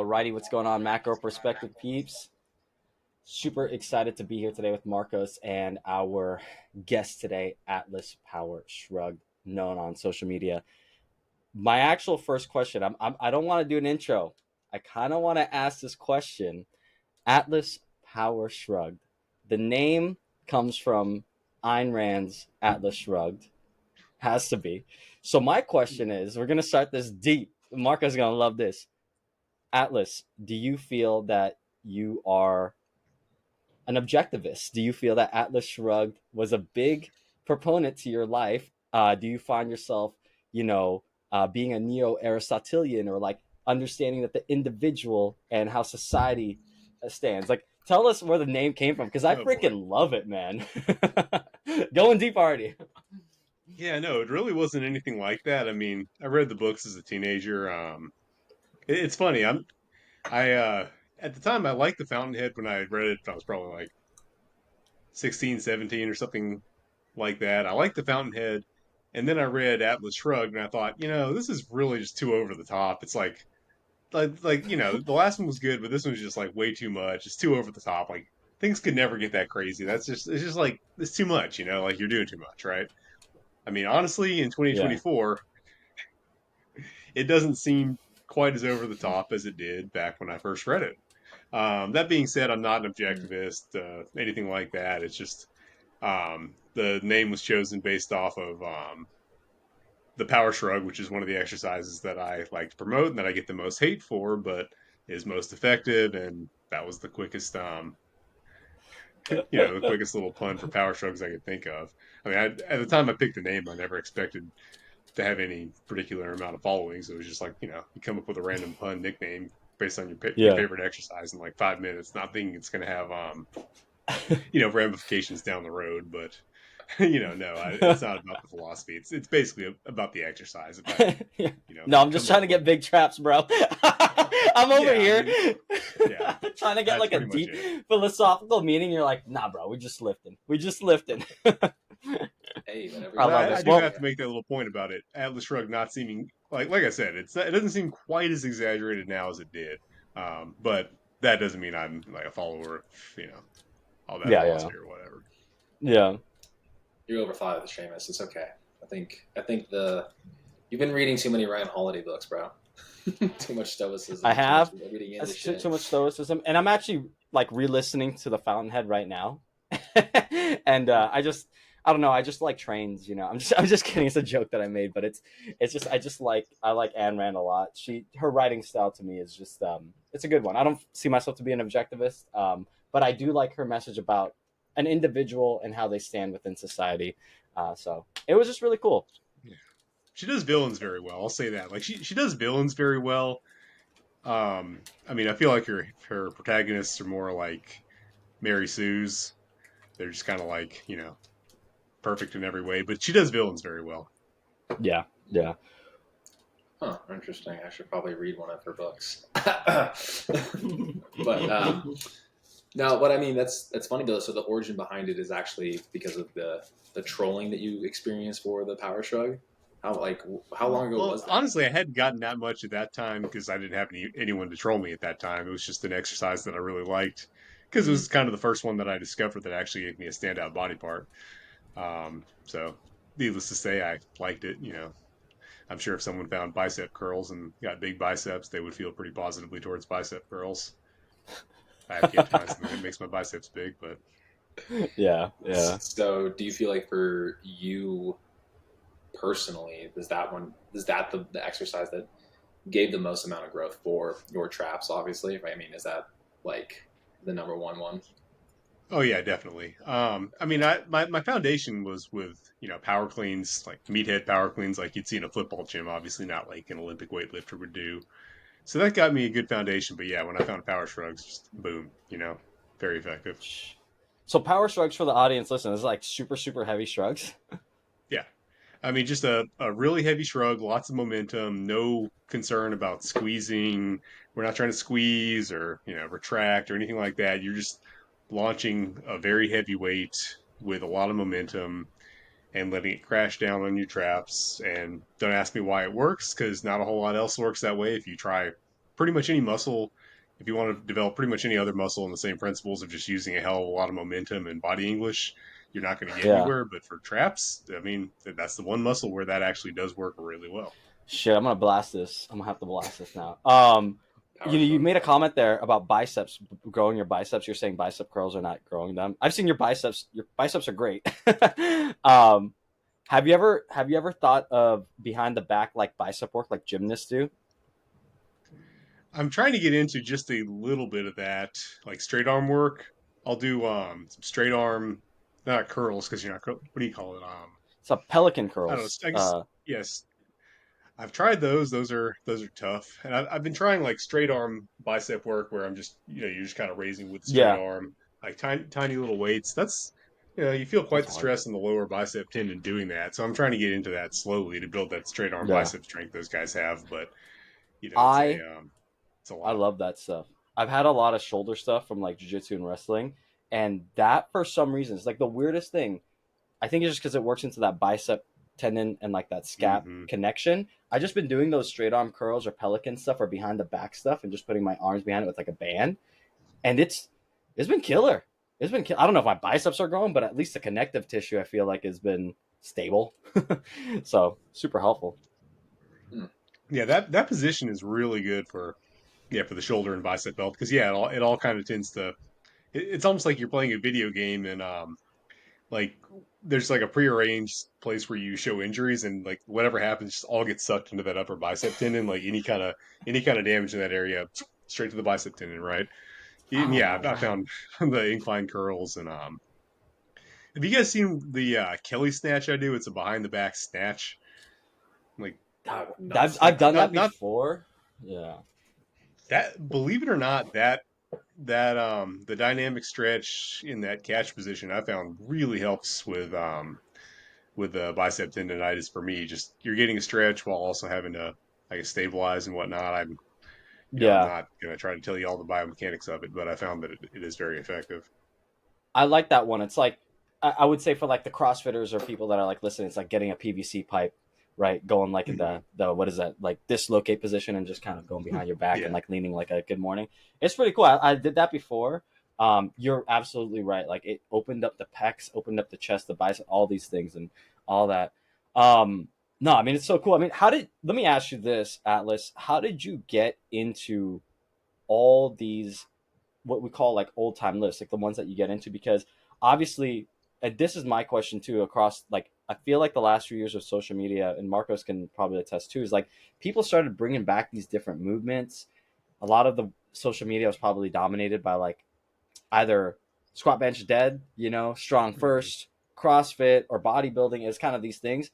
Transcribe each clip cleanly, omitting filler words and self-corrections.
Alrighty, what's going on, Macro Perspective peeps? Super excited to be here today with Marcos and our guest today, Atlas Power Shrugged, known on social media. My actual first question, I don't want to do an intro. I kind of want to ask this question. Atlas Power Shrugged. The name comes from Ayn Rand's Atlas Shrugged. Has to be. So my question is, we're going to start this deep. Marcos is going to love this. Atlas, do you feel that you are an objectivist? Do you feel that Atlas Shrugged was a big proponent to your life? Do you find yourself, being a neo-Aristotelian, or like understanding that the individual and how society stands? Like, tell us where the name came from, because I freaking love it, man. Going deep already. Yeah, no, it really wasn't anything like that. I mean, I read the books as a teenager. It's funny. At the time I liked the Fountainhead when I read it. I was probably like 16, 17 or something like that. I liked the Fountainhead, and then I read Atlas Shrugged, and I thought, this is really just too over the top. It's the last one was good, but this one's just like way too much. It's too over the top. Like things could never get that crazy. It's just like it's too much. Like you're doing too much, right? I mean, honestly, in Yeah. 2024, it doesn't seem quite as over the top as it did back when I first read it. That being said, I'm not an objectivist, anything like that. It's just the name was chosen based off of the power shrug, which is one of the exercises that I like to promote and that I get the most hate for, but is most effective. And that was the quickest, the quickest little pun for power shrugs I could think of. I mean, at the time I picked the name, I never expected to have any particular amount of followings. It was just like, you come up with a random pun nickname based on your Yeah. favorite exercise in like 5 minutes, not thinking it's going to have ramifications down the road. But no, it's not about the philosophy. It's basically about the exercise. If I, No, I'm just trying to get big traps, bro. I'm over here trying to get like a deep philosophical meaning. You're like, nah, bro, we just lifting. Hey, whatever. I do have to make that little point about it. Atlas Shrugged not seeming like I said, it doesn't seem quite as exaggerated now as it did. But that doesn't mean I'm like a follower of all that philosophy or whatever. Yeah. You're overthought of the Seamus. It's okay. I think you've been reading too many Ryan Holiday books, bro. Too much stoicism. I have too much stoicism, and I'm actually like re-listening to the Fountainhead right now, and I don't know. I just like trains, I'm just kidding. It's a joke that I made, but it's just I like Ayn Rand a lot. Her writing style to me is just it's a good one. I don't see myself to be an objectivist, but I do like her message about an individual and how they stand within society. So it was just really cool. Yeah. She does villains very well. I'll say that. Like she does villains very well. I mean, I feel like her protagonists are more like Mary Sue's. They're just kind of like perfect in every way, but she does villains very well. Yeah. Huh, interesting. I should probably read one of her books. But no, but I mean that's funny though. So the origin behind it is actually because of the trolling that you experienced for the Power Shrug. How long ago was that? Honestly, I hadn't gotten that much at that time because I didn't have anyone to troll me at that time. It was just an exercise that I really liked because it was kind of the first one that I discovered that actually gave me a standout body part. So needless to say, I liked it. I'm sure if someone found bicep curls and got big biceps, they would feel pretty positively towards bicep curls. I have yet to find something that makes my biceps big, but yeah. So, do you feel like for you personally, is that the exercise that gave the most amount of growth for your traps? Obviously, right? I mean, is that like the number one? Oh yeah, definitely. I mean, my foundation was with power cleans, like meathead power cleans, like you'd see in a football gym. Obviously, not like an Olympic weightlifter would do. So that got me a good foundation. But yeah, when I found power shrugs, just boom, very effective. So power shrugs for the audience, listen, this is like super, super heavy shrugs. Yeah. I mean, just a really heavy shrug, lots of momentum, no concern about squeezing. We're not trying to squeeze or, retract or anything like that. You're just launching a very heavy weight with a lot of momentum and letting it crash down on your traps. And don't ask me why it works, because not a whole lot else works that way. If you try pretty much any muscle if you want to develop pretty much any other muscle in the same principles of just using a hell of a lot of momentum and body English, you're not going to get Yeah. anywhere. But for traps, I mean, that's the one muscle where that actually does work really well. Shit, I'm gonna blast this. I'm gonna have to blast this now. Power You shrug. made a comment there about biceps growing your biceps. You're saying bicep curls are not growing them. I've seen your biceps. Your biceps are great. um, have you ever thought of behind the back like bicep work like gymnasts do? I'm trying to get into just a little bit of that, like straight arm work. I'll do some straight arm, not curls because you're not. What do you call it? It's a pelican I don't know. curls. I guess yes. I've tried those. Those are tough, and I've been trying like straight arm bicep work where I'm just you're just kind of raising with the straight Yeah, arm, like tiny little weights. That's you feel quite that's the hard. stress in the lower bicep tendon doing that. So I'm trying to get into that slowly to build that straight arm Yeah, bicep strength those guys have. But I it's a I lot. love that stuff. I've had a lot of shoulder stuff from like jiu-jitsu and wrestling, and that for some reason is like the weirdest thing. I think it's just because it works into that bicep tendon and like that scap Hmm. connection. I just been doing those straight arm curls or pelican stuff or behind the back stuff and just putting my arms behind it with like a band, and it's been killer. It's been I don't know if my biceps are growing, but at least the connective tissue I feel like has been stable. So super helpful. Hmm. Yeah, that position is really good for for the shoulder and bicep belt because it all kind of tends to. It's almost like you're playing a video game and like there's like a prearranged place where you show injuries and like whatever happens just all gets sucked into that upper bicep tendon like any kind of damage in that area straight to the bicep tendon, right? I And don't yeah, know I why. found the incline curls and have you guys seen the Kelly snatch I do? It's a behind the back snatch, like I've not I've seen I've that. done that not before. Yeah. that, believe it or not, that the dynamic stretch in that catch position I found really helps with bicep tendonitis for me. Just you're getting a stretch while also having to I guess stabilize and whatnot. I'm Yeah. not gonna try to tell you all the biomechanics of it, but I found that it is very effective. I like that one. It's like I would say for like the CrossFitters or people that are like listen, it's like getting a PVC pipe, right? Going like in Hmm. the what is that like dislocate position and just kind of going behind your back and Yeah. like leaning like a good morning. It's pretty cool. I did that before. You're absolutely right. Like it opened up the pecs, opened up the chest, the bicep, all these things and all that. Um, no, I mean it's so cool. I mean, how did let me ask you this, Atlas? How did you get into all these what we call like old time lists, like the ones that you get into, because obviously, and this is my question too, across like I feel like the last few years of social media, and Marcos can probably attest too, is like people started bringing back these different movements. A lot of the social media was probably dominated by like either squat bench dead, strong Hmm. first, CrossFit or bodybuilding is kind of these things.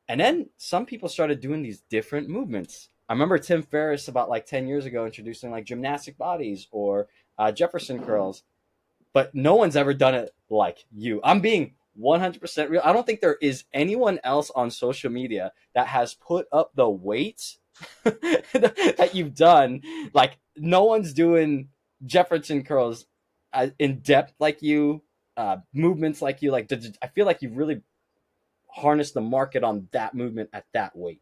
And then some people started doing these different movements. I remember Tim Ferriss about like 10 years ago introducing like gymnastic bodies or Jefferson curls, but no one's ever done it like you. I'm being 100% real. I don't think there is anyone else on social media that has put up the weights that you've done. Like, no one's doing Jefferson curls in depth like you, movements like you. Like, I feel like you've really harnessed the market on that movement at that weight.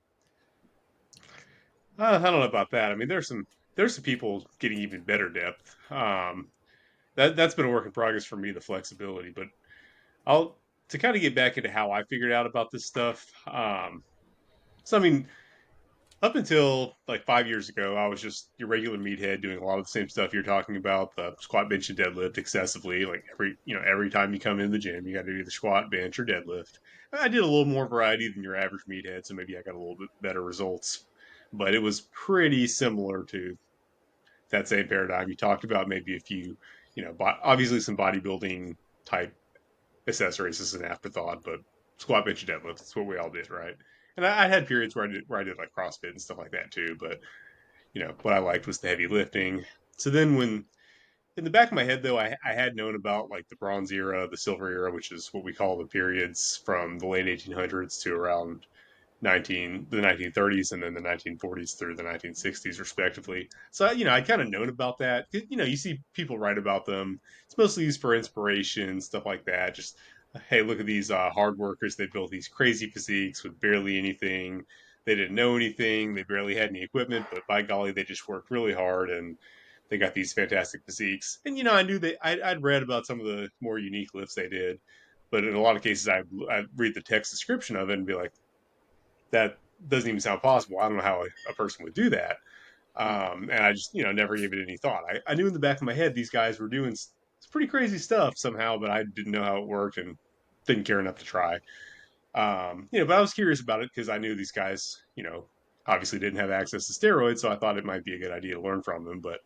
I don't know about that. I mean, there's some people getting even better depth. That's been a work in progress for me, the flexibility. But I'll to kind of get back into how I figured out about this stuff. So I mean, up until like 5 years ago, I was just your regular meathead doing a lot of the same stuff you're talking about, the squat, bench, and deadlift excessively. Like every time you come in the gym, you got to do the squat, bench, or deadlift. I did a little more variety than your average meathead, so maybe I got a little bit better results. But it was pretty similar to that same paradigm you talked about. Maybe a few, obviously some bodybuilding type accessories as an afterthought, but squat, bench, and deadlift. That's what we all did, right? And I had periods where I did like CrossFit and stuff like that too. But what I liked was the heavy lifting. So then when in the back of my head though, I had known about like the Bronze Era, the Silver Era, which is what we call the periods from the late 1800s to around 1930s and then the 1940s through the 1960s respectively. So I'd kind of known about that. You see people write about them. It's mostly used for inspiration, stuff like that. Just hey, look at these hard workers. They built these crazy physiques with barely anything. They didn't know anything. They barely had any equipment, but by golly, they just worked really hard and they got these fantastic physiques. And I knew I'd read about some of the more unique lifts they did, but in a lot of cases, I'd read the text description of it and be like, that doesn't even sound possible. I don't know how a person would do that. And I just never gave it any thought. I knew in the back of my head these guys were doing pretty crazy stuff somehow, but I didn't know how it worked and didn't care enough to try. But I was curious about it because I knew these guys, obviously didn't have access to steroids, so I thought it might be a good idea to learn from them. But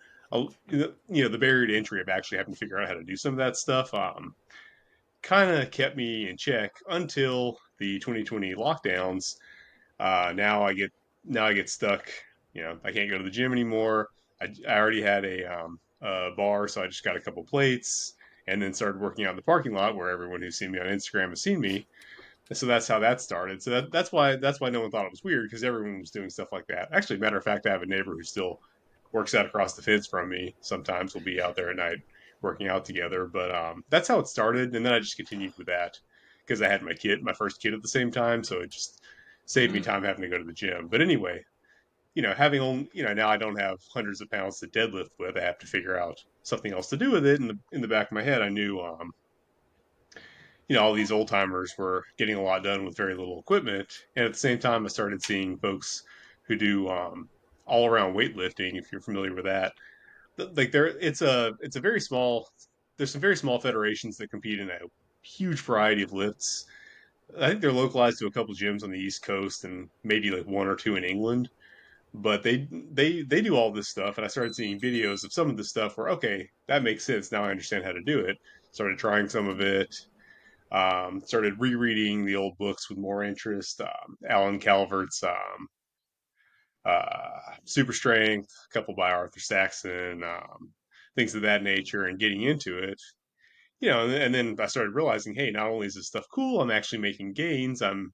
the barrier to entry of actually having to figure out how to do some of that stuff kind of kept me in check until the 2020 lockdowns. Now I get stuck. I can't go to the gym anymore. I already had a bar, so I just got a couple plates, and then started working out in the parking lot where everyone who's seen me on Instagram has seen me. So that's how that started. So that's why no one thought it was weird because everyone was doing stuff like that. Actually, matter of fact, I have a neighbor who still works out across the fence from me. Sometimes we'll be out there at night working out together. But that's how it started, and then I just continued with that because I had my first kid at the same time, so it just saved me Mm. time having to go to the gym. But anyway, having only now I don't have hundreds of pounds to deadlift with. I have to figure out something else to do with it. In the back of my head, I knew all these old timers were getting a lot done with very little equipment. And at the same time, I started seeing folks who do all around weightlifting. If you're familiar with that, like it's a very small. There's some very small federations that compete in a huge variety of lifts. I think they're localized to a couple gyms on the East Coast and maybe like one or two in England. But they do all this stuff, and I started seeing videos of some of the stuff where okay, that makes sense. Now I understand how to do it. Started trying some of it, started rereading the old books with more interest. Alan Calvert's Super Strength, a couple by Arthur Saxon, things of that nature, and getting into it. And then I started realizing, hey, not only is this stuff cool, I'm actually making gains. I'm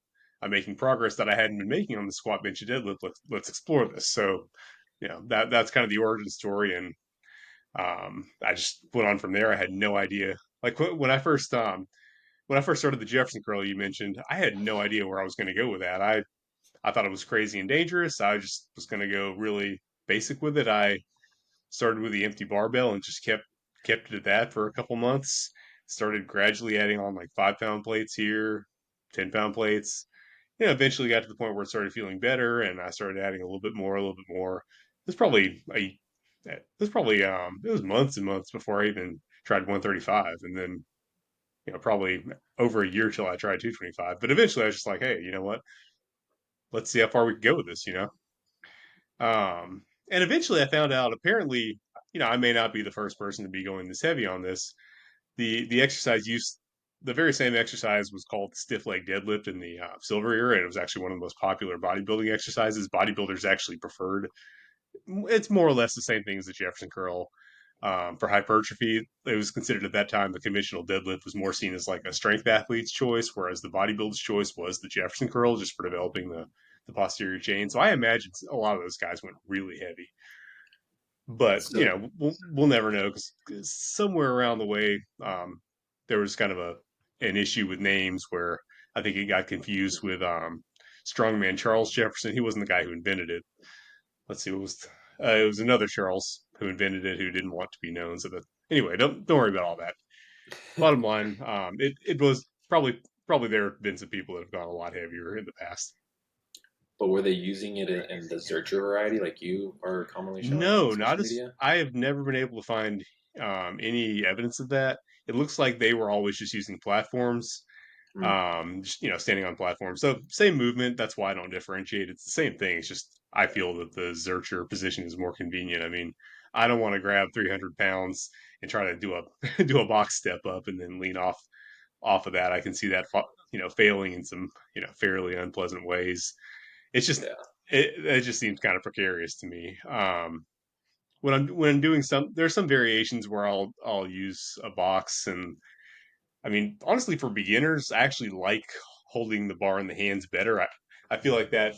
making progress that I hadn't been making on the squat, bench, and deadlift. Let's explore this. So, that's kind of the origin story, and I just went on from there. I had no idea. Like when I first started the Jefferson curl you mentioned, I had no idea where I was going to go with that. I thought it was crazy and dangerous. I just was going to go really basic with it. I started with the empty barbell and just kept it at that for a couple months. Started gradually adding on like 5 pound plates here, 10 pound plates. Eventually got to the point where it started feeling better, and I started adding a little bit more, a little bit more. It was probably it was months and months before I even tried 135, and then probably over a year till I tried 225. But eventually I was just like, hey, you know what? Let's see how far we can go with this. And eventually I found out apparently, I may not be the first person to be going this heavy on this. The exercise use the very same exercise was called stiff leg deadlift in the silver era, and it was actually one of the most popular bodybuilding exercises. Bodybuilders actually preferred. It's more or less the same thing as the Jefferson curl. For hypertrophy, it was considered at that time the conventional deadlift was more seen as like a strength athlete's choice, whereas the bodybuilder's choice was the Jefferson curl, just for developing the posterior chain. So I imagine a lot of those guys went really heavy, but So we'll never know because somewhere around the way there was kind of an issue with names where I think it got confused with strongman Charles Jefferson. He wasn't the guy who invented it. Let's see, it was another Charles who invented it who didn't want to be known. So that anyway, don't worry about all that. Bottom line, it was probably there have been some people that have gone a lot heavier in the past. but were they using it in the Zercher variety like you are commonly showing on No, not social as media? I have never been able to find any evidence of that. It looks like they were always just using platforms, Mm. just standing on platforms. So same movement. That's why I don't differentiate. It's the same thing. It's just I feel that the Zercher position is more convenient. I mean, I don't want to grab 300 pounds and try to do a do a box step up and then lean off of that. I can see that failing in some fairly unpleasant ways. It's just Yeah. it just seems kind of precarious to me. When I'm doing there's some variations where I'll use a box, and I mean honestly for beginners I actually like holding the bar in the hands better. I feel like that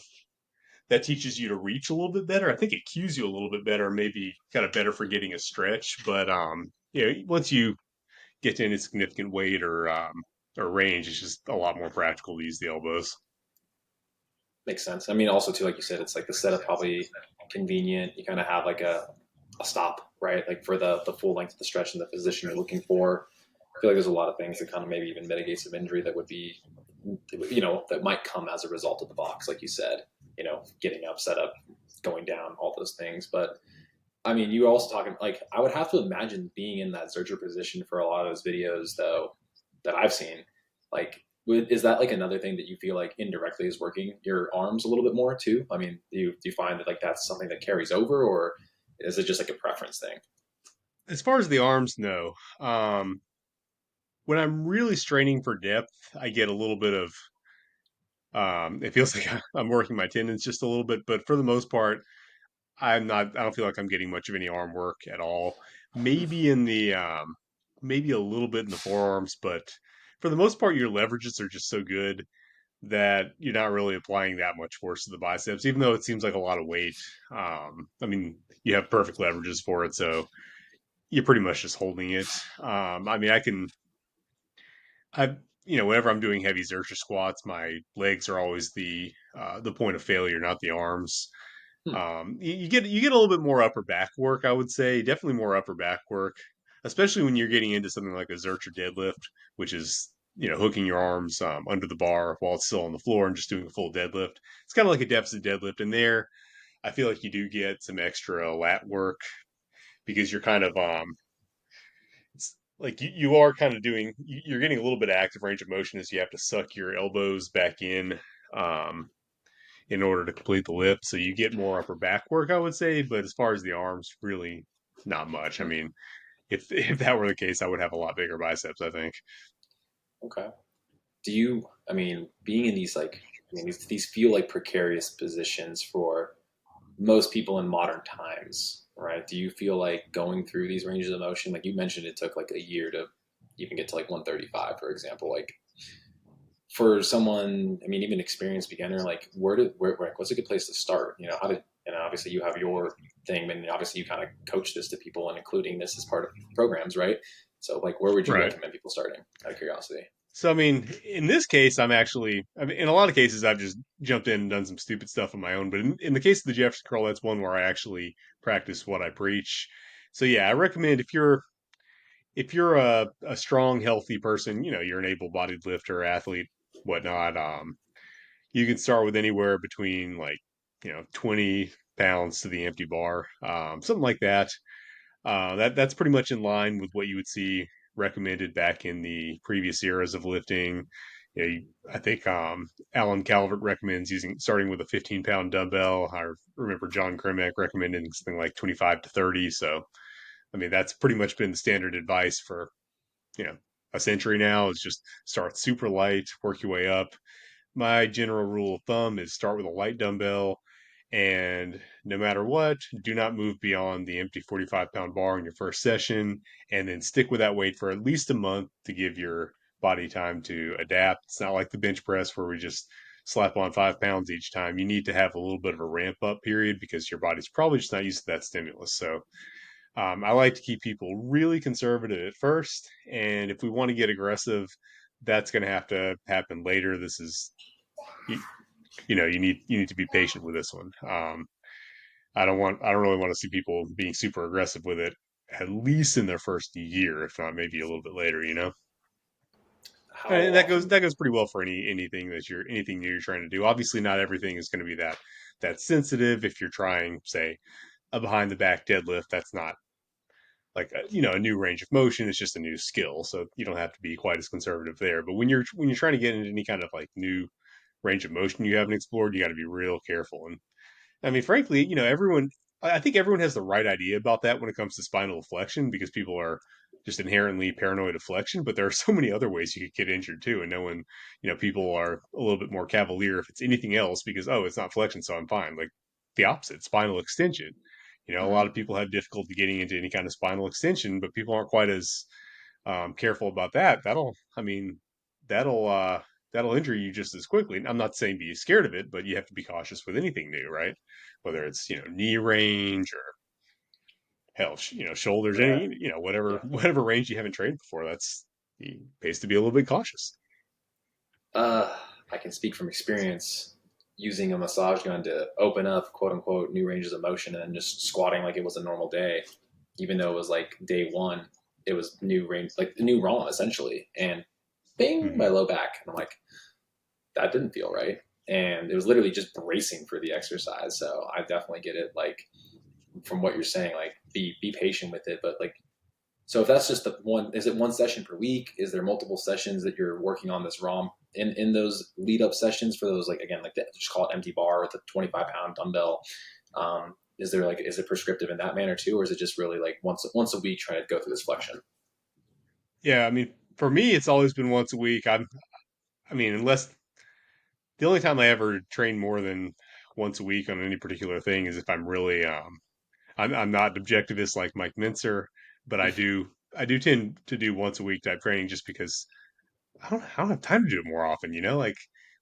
teaches you to reach a little bit better. I think it cues you a little bit better, maybe kind of better for getting a stretch. But once you get to any significant weight or range, it's just a lot more practical to use the elbows. Makes sense. I mean, also too, like you said, it's like the setup probably convenient. You kind of have like a stop, right? Like for the full length of the stretch and the position you're looking for. I feel like there's a lot of things that kind of maybe even mitigate some injury that would be, that might come as a result of the box, like you said, getting up, set up, going down, all those things. But I mean, you were also talking like I would have to imagine being in that searcher position for a lot of those videos though that I've seen. Like, is that like another thing that you feel like indirectly is working your arms a little bit more too? I mean, do you find that like that's something that carries over, or is it just like a preference thing? As far as the arms, no. When I'm really straining for depth, I get a little bit of it feels like I'm working my tendons just a little bit, but for the most part, I don't feel like I'm getting much of any arm work at all. Maybe in the maybe a little bit in the forearms, but for the most part your leverages are just so good that you're not really applying that much force to the biceps, even though it seems like a lot of weight. I mean, you have perfect leverages for it, so you're pretty much just holding it. I mean, I, whenever I'm doing heavy exertion squats, my legs are always the point of failure, not the arms. Hmm. You get a little bit more upper back work, I would say, definitely more upper back work, especially when you're getting into something like a Zercher deadlift, which is hooking your arms under the bar while it's still on the floor and just doing a full deadlift. It's kind of like a deficit deadlift, and there I feel like you do get some extra lat work because you're kind of it's like you are kind of doing you're getting a little bit of active range of motion as you have to suck your elbows back um, in order to complete the lift. So you get more upper back work, I would say. But as far as the arms, really not much. I Hmm. mean, if that were the case, I would have a lot bigger biceps, I think. Okay. Do you? I mean, being in these like, I mean, these feel like precarious positions for most people in modern times, right? Do you feel like going through these ranges of motion, like you mentioned, it took like a year to even get to like 135, for example, like for someone, I mean, even experienced beginner, like where what's a good place to start? How to, obviously you have your thing, and obviously you kind of coach this to people, and including this as part of programs, right? So, like, where would you Right. recommend people starting? Out of curiosity. So I mean, in this case, I mean, in a lot of cases, I've just jumped in and done some stupid stuff on my own. But in the case of the Jefferson curl, that's one where I actually practice what I preach. So yeah, I recommend if you're a strong, healthy person, you're an able-bodied lifter, athlete, whatnot. You can start with anywhere between like 20 pounds to the empty bar, something like that. That's pretty much in line with what you would see recommended back in the previous eras of lifting. I think Alan Calvert recommends starting with a 15-pound dumbbell. I remember John Krimek recommending something like 25 to 30. So I mean that's pretty much been the standard advice for you know a century now. Is just start super light, work your way up. My general rule of thumb is start with a light dumbbell, and no matter what, do not move beyond the empty 45-pound bar in your first session, and then stick with that weight for at least a month to give your body time to adapt. It's not like the bench press where we just slap on 5 pounds each time. You need to have a little bit of a ramp up period because your body's probably just not used to that stimulus. So I like to keep people really conservative at first, and if we want to get aggressive, that's going to have to happen later. This is you, you need to be patient with this one. I don't really want to see people being super aggressive with it at least in their first year, if not maybe a little bit later. How And often? that goes pretty well for anything you're trying to do. Obviously, not everything is going to be that sensitive. If you're trying, say, a behind the back deadlift, that's not like a new range of motion. It's just a new skill, so you don't have to be quite as conservative there. But when you're trying to get into any kind of like new range of motion you haven't explored, you got to be real careful. And I mean, frankly, I think everyone has the right idea about that when it comes to spinal flexion because people are just inherently paranoid of flexion, but there are so many other ways you could get injured too. And no one, people are a little bit more cavalier if it's anything else because, oh, it's not flexion, so I'm fine. Like the opposite, spinal extension. A Mm-hmm. lot of people have difficulty getting into any kind of spinal extension, but people aren't quite as careful about that. I mean, that'll, uh, that'll injure you just as quickly. I'm not saying be scared of it, but you have to be cautious with anything new, right? Whether it's knee range or hell, shoulders, Yeah, any whatever yeah. whatever range you haven't trained before. That's it pays to be a little bit cautious. Uh, I can speak from experience. using a massage gun to open up quote unquote new ranges of motion and just squatting like it was a normal day, even though it was like day one, it was new range, like the new ROM essentially. And bing, my Mhm. low back. And I'm like, that didn't feel right. And it was literally just bracing for the exercise. So I definitely get it. Like from what you're saying, like be patient with it. But like, so if that's just the one, is it one session per week? Is there multiple sessions that you're working on this ROM in those lead up sessions for those, like, again, like that, just call it empty bar with a 25-pound dumbbell? Is there like, is it prescriptive in that manner too? Or is it just really like once a week trying to go through this flexion? Yeah, I mean, for me, it's always been once a week. I mean, unless the only time I ever train more than once a week on any particular thing is if I'm really, I'm not an objectivist like Mike Mincer, but I do tend to do once a week type training just because I don't have time to do it more often, you know, like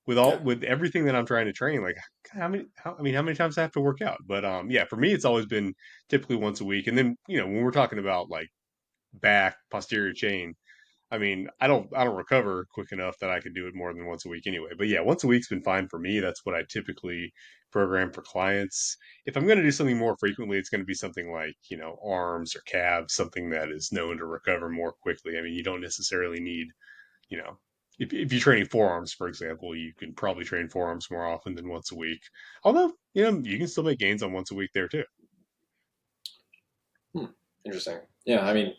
Yeah. with everything that I'm trying to train, like how many times I have to work out? But yeah, for me, it's always been typically once a week. And then, you know, when we're talking about like back, posterior chain, I mean, I don't recover quick enough that I could do it more than once a week anyway. But yeah, once a week's been fine for me. That's what I typically program for clients. If I'm going to do something more frequently, it's going to be something like, you know, arms or calves, something that is known to recover more quickly. I mean, you don't necessarily need, you know, if you're training forearms, for example, you can probably train forearms more often than once a week. Although, you know, you can still make gains on once a week there too. Hmm. Interesting. Yeah. I mean,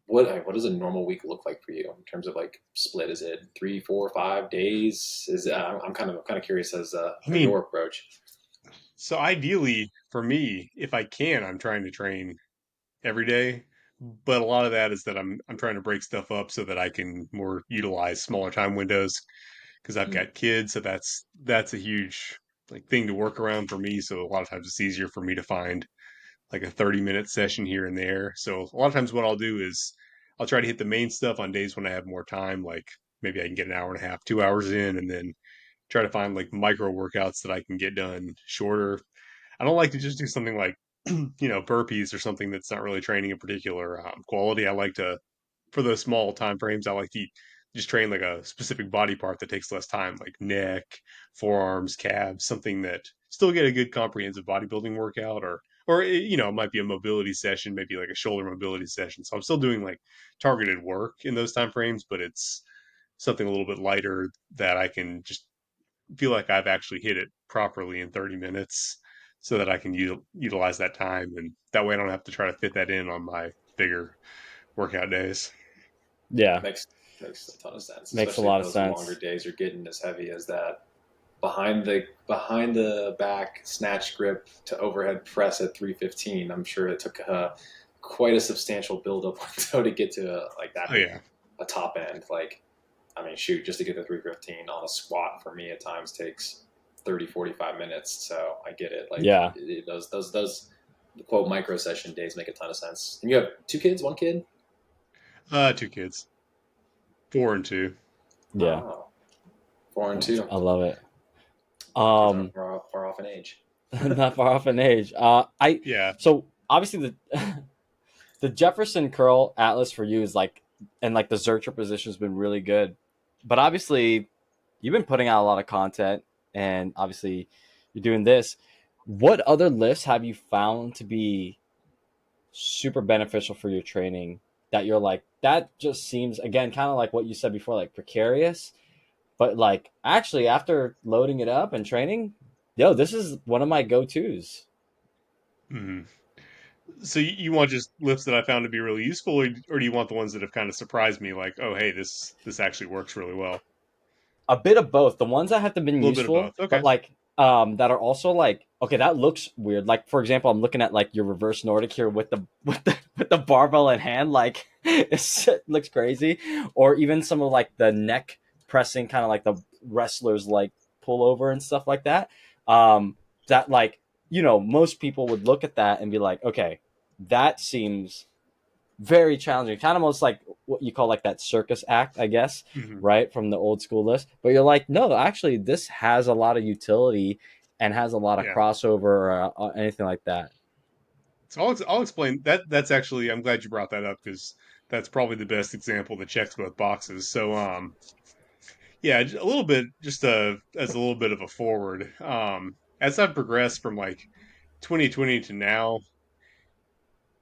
what does a normal week look like for you in terms of like split? Is it 3, 4, 5 days? Is I'm kind of curious as I your mean, approach. so ideally for me, if I can, I'm trying to train every day. But a lot of that is that I'm trying to break stuff up so that I can more utilize smaller time windows because I've Mm. got kids, so that's a huge like thing to work around for me. So a lot of times it's easier for me to find like a 30-minute session here and there. So a lot of times what I'll do is I'll try to hit the main stuff on days when I have more time, like maybe I can get an hour and a half, 2 hours in, and then try to find like micro workouts that I can get done shorter. I don't like to just do something like, you know, burpees or something that's not really training a particular quality. I like to, for those small time frames, I like to just train like a specific body part that takes less time, like neck, forearms, calves, something that still get a good comprehensive bodybuilding workout, or you know, it might be a mobility session, maybe like a shoulder mobility session. So I'm still doing like targeted work in those time frames, but it's something a little bit lighter that I can just feel like I've actually hit it properly in 30 minutes so that I can utilize that time. And that way I don't have to try to fit that in on my bigger workout days. Yeah, Makes a ton of sense, makes a especially if lot of those longer sense. days are getting as heavy as that behind the back snatch grip to overhead press at 315. I'm sure it took quite a substantial build up window to get to like Oh, that yeah. a top end. Like, I mean, shoot, just to get to 315 on a squat for me at times takes 30, 45 minutes. So I get it. Like Yeah. those the quote micro session days make a ton of sense. And you have two kids, one kid. Two kids, 4 and 2. Yeah. Oh, 4 and 2. I love it. Kids aren't Um, far off in age. not far off in age. I Yeah. so obviously the Jefferson curl atlas for you is like, and like the Zercher position has been really good, but obviously you've been putting out a lot of content, and obviously you're doing this. What other lifts have you found to be super beneficial for your training that you're like, that just seems, again, kind of like what you said before, like precarious, but like actually after loading it up and training, yo, this is one of my go-to's. Mhm. So you want just lifts that I found to be really useful, or do you want the ones that have kind of surprised me, like, oh, hey, this actually works really well? A bit of both. The ones that have been A little bit of useful, both. Okay. but like that are also like, okay, that looks weird. Like for example, I'm looking at like your reverse Nordic here with the barbell in hand, like it looks crazy. Or even some of like the neck pressing, kind of like the wrestlers like pull over and stuff like that. That like, most people would look at that and be like, okay, that seems very challenging, kind of almost like what you call like that circus act, I guess, Hmm. right, from the old school list. But you're like, no, actually, this has a lot of utility and has a lot of Yeah. crossover or anything like that. So I'll explain that. That's actually, I'm glad you brought that up because that's probably the best example that checks both boxes. So Yeah, a little bit, just as a little bit of a forward. As I've progressed from like 2020 to now,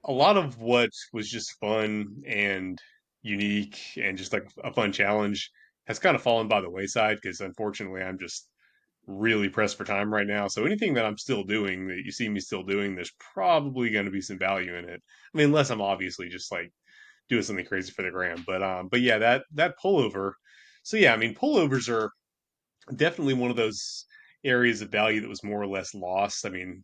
a lot of what was just fun and unique and just like a fun challenge has kind of fallen by the wayside because unfortunately I'm just really pressed for time right now. So anything that I'm still doing that you see me still doing, there's probably going to be some value in it. I mean, unless I'm obviously just like doing something crazy for the gram. But yeah, that pullover. So yeah, I mean, pullovers are definitely one of those areas of value that was more or less lost. I mean,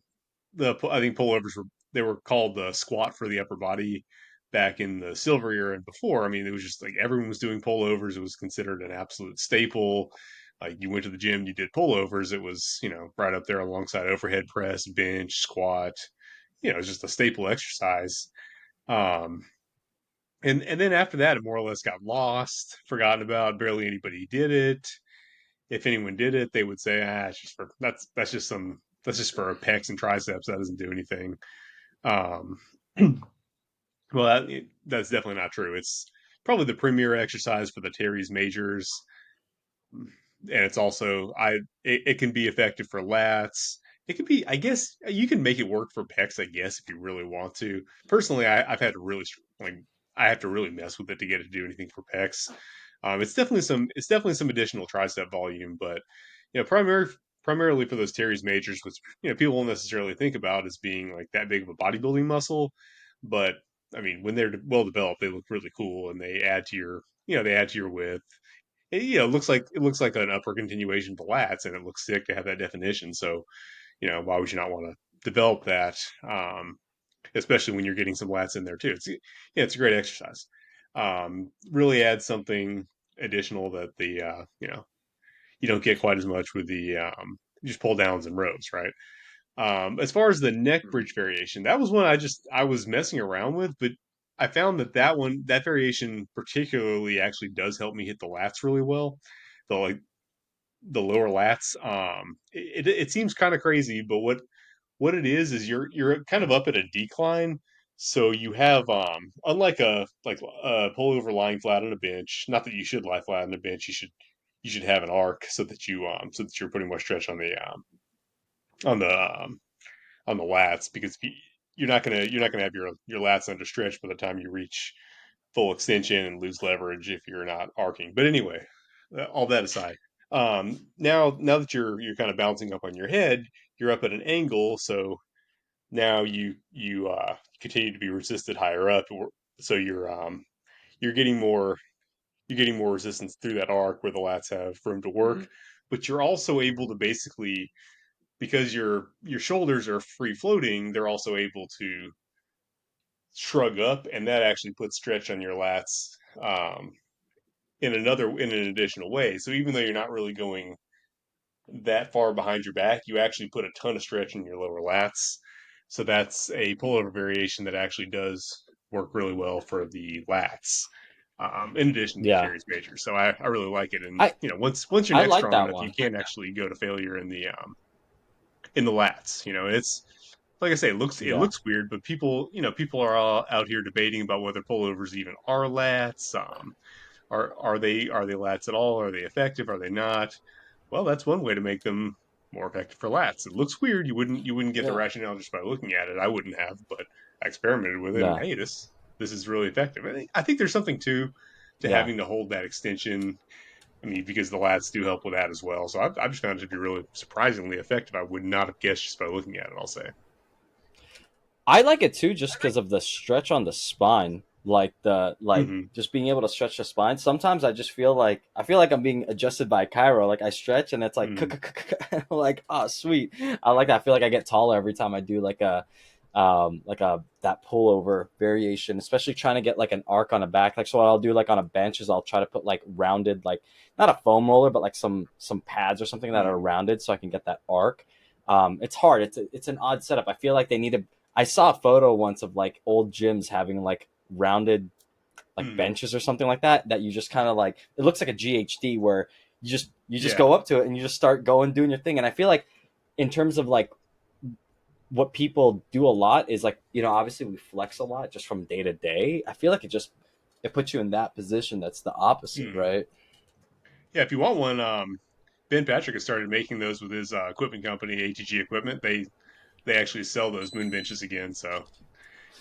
I think pullovers were called the squat for the upper body back in the silver era and before. I mean, it was just like everyone was doing pullovers. It was considered an absolute staple. Like you went to the gym, you did pullovers. It was right up there alongside overhead press, bench, squat. It was just a staple exercise. Um, and then after that, it more or less got lost, forgotten about. Barely anybody did it. If anyone did it, they would say, it's just for that's just for pecs and triceps. That doesn't do anything. Um, well, that's definitely not true. It's probably the premier exercise for the teres majors, and it's also it can be effective for lats. It could be, I guess, you can make it work for pecs, I guess, if you really want to. Personally, I've had to really like I have to really mess with it to get it to do anything for pecs. It's definitely some additional tricep volume, but primarily for those teres majors, which people won't necessarily think about as being like that big of a bodybuilding muscle, but I mean when they're well developed, they look really cool and they add to your width. It looks like an upper continuation to lats, and it looks sick to have that definition. So why would you not want to develop that? Especially when you're getting some lats in there too. It's a great exercise. Really adds something additional that the you don't get quite as much with the just pull downs and rows, right? As far as the neck bridge variation, that was one I was messing around with, but I found that variation particularly actually does help me hit the lats really well. The like the lower lats. It seems kind of crazy, but what it is you're kind of up at a decline. So you have unlike a pullover lying flat on a bench. Not that you should lie flat on a bench. You should have an arc so that you're putting more stretch on the on the lats because you're not gonna have your lats under stretch by the time you reach full extension and lose leverage if you're not arcing. But anyway, all that aside, now that you're kind of bouncing up on your head, you're up at an angle, so now you continue to be resisted higher up, so you're getting more you're getting more resistance through that arc where the lats have room to work, but you're also able to basically because your shoulders are free floating, they're also able to shrug up, and that actually puts stretch on your lats in an additional way. So even though you're not really going that far behind your back, you actually put a ton of stretch in your lower lats. So that's a pullover variation that actually does work really well for the lats. In addition to the Yeah, teres major, so I really like it, and I once your I neck's like strong that enough, you one. can actually go to failure in the lats. It's like I say, it Yeah, looks weird, but people are all out here debating about whether pullovers even are lats. Are they lats at all? Are they effective? Are they not? Well, that's one way to make them more effective for lats. It looks weird. You wouldn't get the yeah, rationale just by looking at it. I wouldn't have, but I experimented with it, and yeah, hey, this is really effective. I think there's something to yeah. having to hold that extension. I mean, because the lats do help with that as well. So I've just found it to be really surprisingly effective. I would not have guessed just by looking at it. I'll say. I like it too, just because of the stretch on the spine, like Hmm. just being able to stretch the spine. Sometimes I feel like I'm being adjusted by Cairo. Like I stretch and it's like Hmm. like oh sweet. I like that. I feel like I get taller every time I do like a that pullover variation, especially trying to get like an arc on a back. Like so what I'll do like on a bench is I'll try to put like rounded like not a foam roller but like some pads or something that are Hmm. rounded so I can get that arc. It's hard. It's an odd setup. I feel like they need to I saw a photo once of like old gyms having like rounded like Hmm. benches or something like that you just kind of like it looks like a GHD where you just Yeah. go up to it and you just start going doing your thing. And I feel like in terms of like what people do a lot is like obviously we flex a lot just from day to day. I feel like it puts you in that position that's the opposite, Hmm. right? Yeah, if you want one, Ben Patrick has started making those with his equipment company, ATG Equipment. They actually sell those moon benches again. So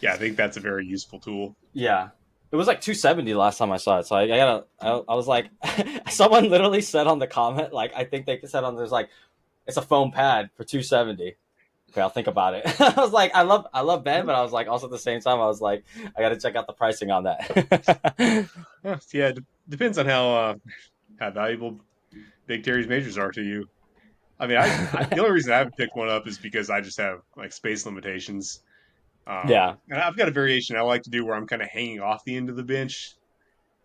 yeah, I think that's a very useful tool. Yeah. It was like 270 last time I saw it. So I was like, someone literally said on the comment, like, I think they said on there's like, it's a foam pad for 270. Okay, I'll think about it. I was like, I love Ben, but I was like, also at the same time, I was like, I got to check out the pricing on that. Yeah, depends on how valuable Big Terry's majors are to you. I mean, the only reason I haven't picked one up is because I just have like space limitations. Yeah, And I've got a variation I like to do where I'm kind of hanging off the end of the bench.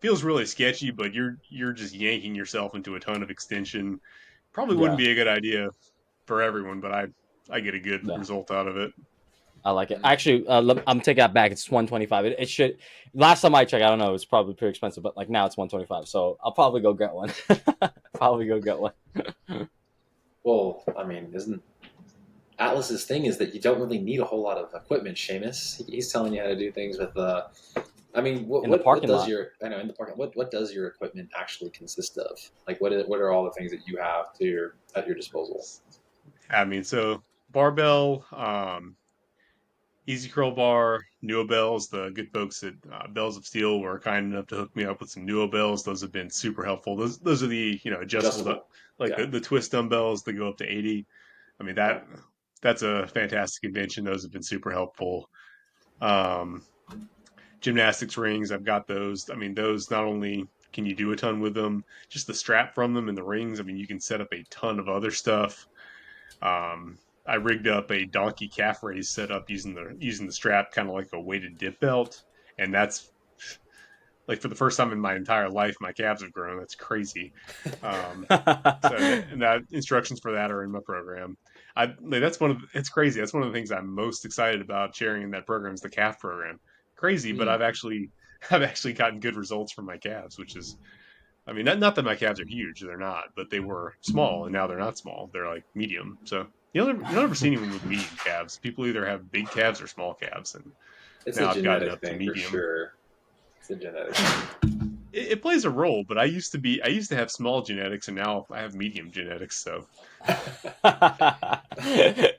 Feels really sketchy, but you're just yanking yourself into a ton of extension. Probably wouldn't yeah, be a good idea for everyone, but I get a good yeah. result out of it. I like it. Actually, I'm taking that back. It's 125. It should. Last time I checked, I don't know. It's probably pretty expensive, but like now it's 125. So I'll probably go get one. Probably go get one. Well, I mean, isn't Atlas's thing is that you don't really need a whole lot of equipment, Seamus. He's telling you how to do things with I mean, In the what parking does lot. your I know in the parking what does your equipment actually consist of? Like what are all the things that you have to your at your disposal? I mean, so barbell, easy curl bar, Nuo bells. The good folks at Bells of Steel were kind enough to hook me up with some Nuo bells. Those have been super helpful. Those are the adjustable, Adjustable. like Yeah. the twist dumbbells that go up to 80. I mean Yeah. that's a fantastic invention. Those have been super helpful. Um, Gymnastics rings, I've got those. I mean, those not only can you do a ton with them, just the strap from them and the rings. I mean, you can set up a ton of other stuff. I rigged up a donkey calf raise setup using the strap, kind of like a weighted dip belt, and that's like for the first time in my entire life, my calves have grown. That's crazy. Um, and that instructions for that are in my program. That's it's crazy. That's one of the things I'm most excited about sharing in that program is the calf program. Crazy, but Mm. I've actually gotten good results from my calves, which is I mean not that my calves are huge, they're not, but they were small and now they're not small. They're like medium. So you don't ever see anyone with medium calves. People either have big calves or small calves, and It's a now I've gotten genetic up to thing for medium. sure. It's a genetic thing. It plays a role, but I used to have small genetics and now I have medium genetics. So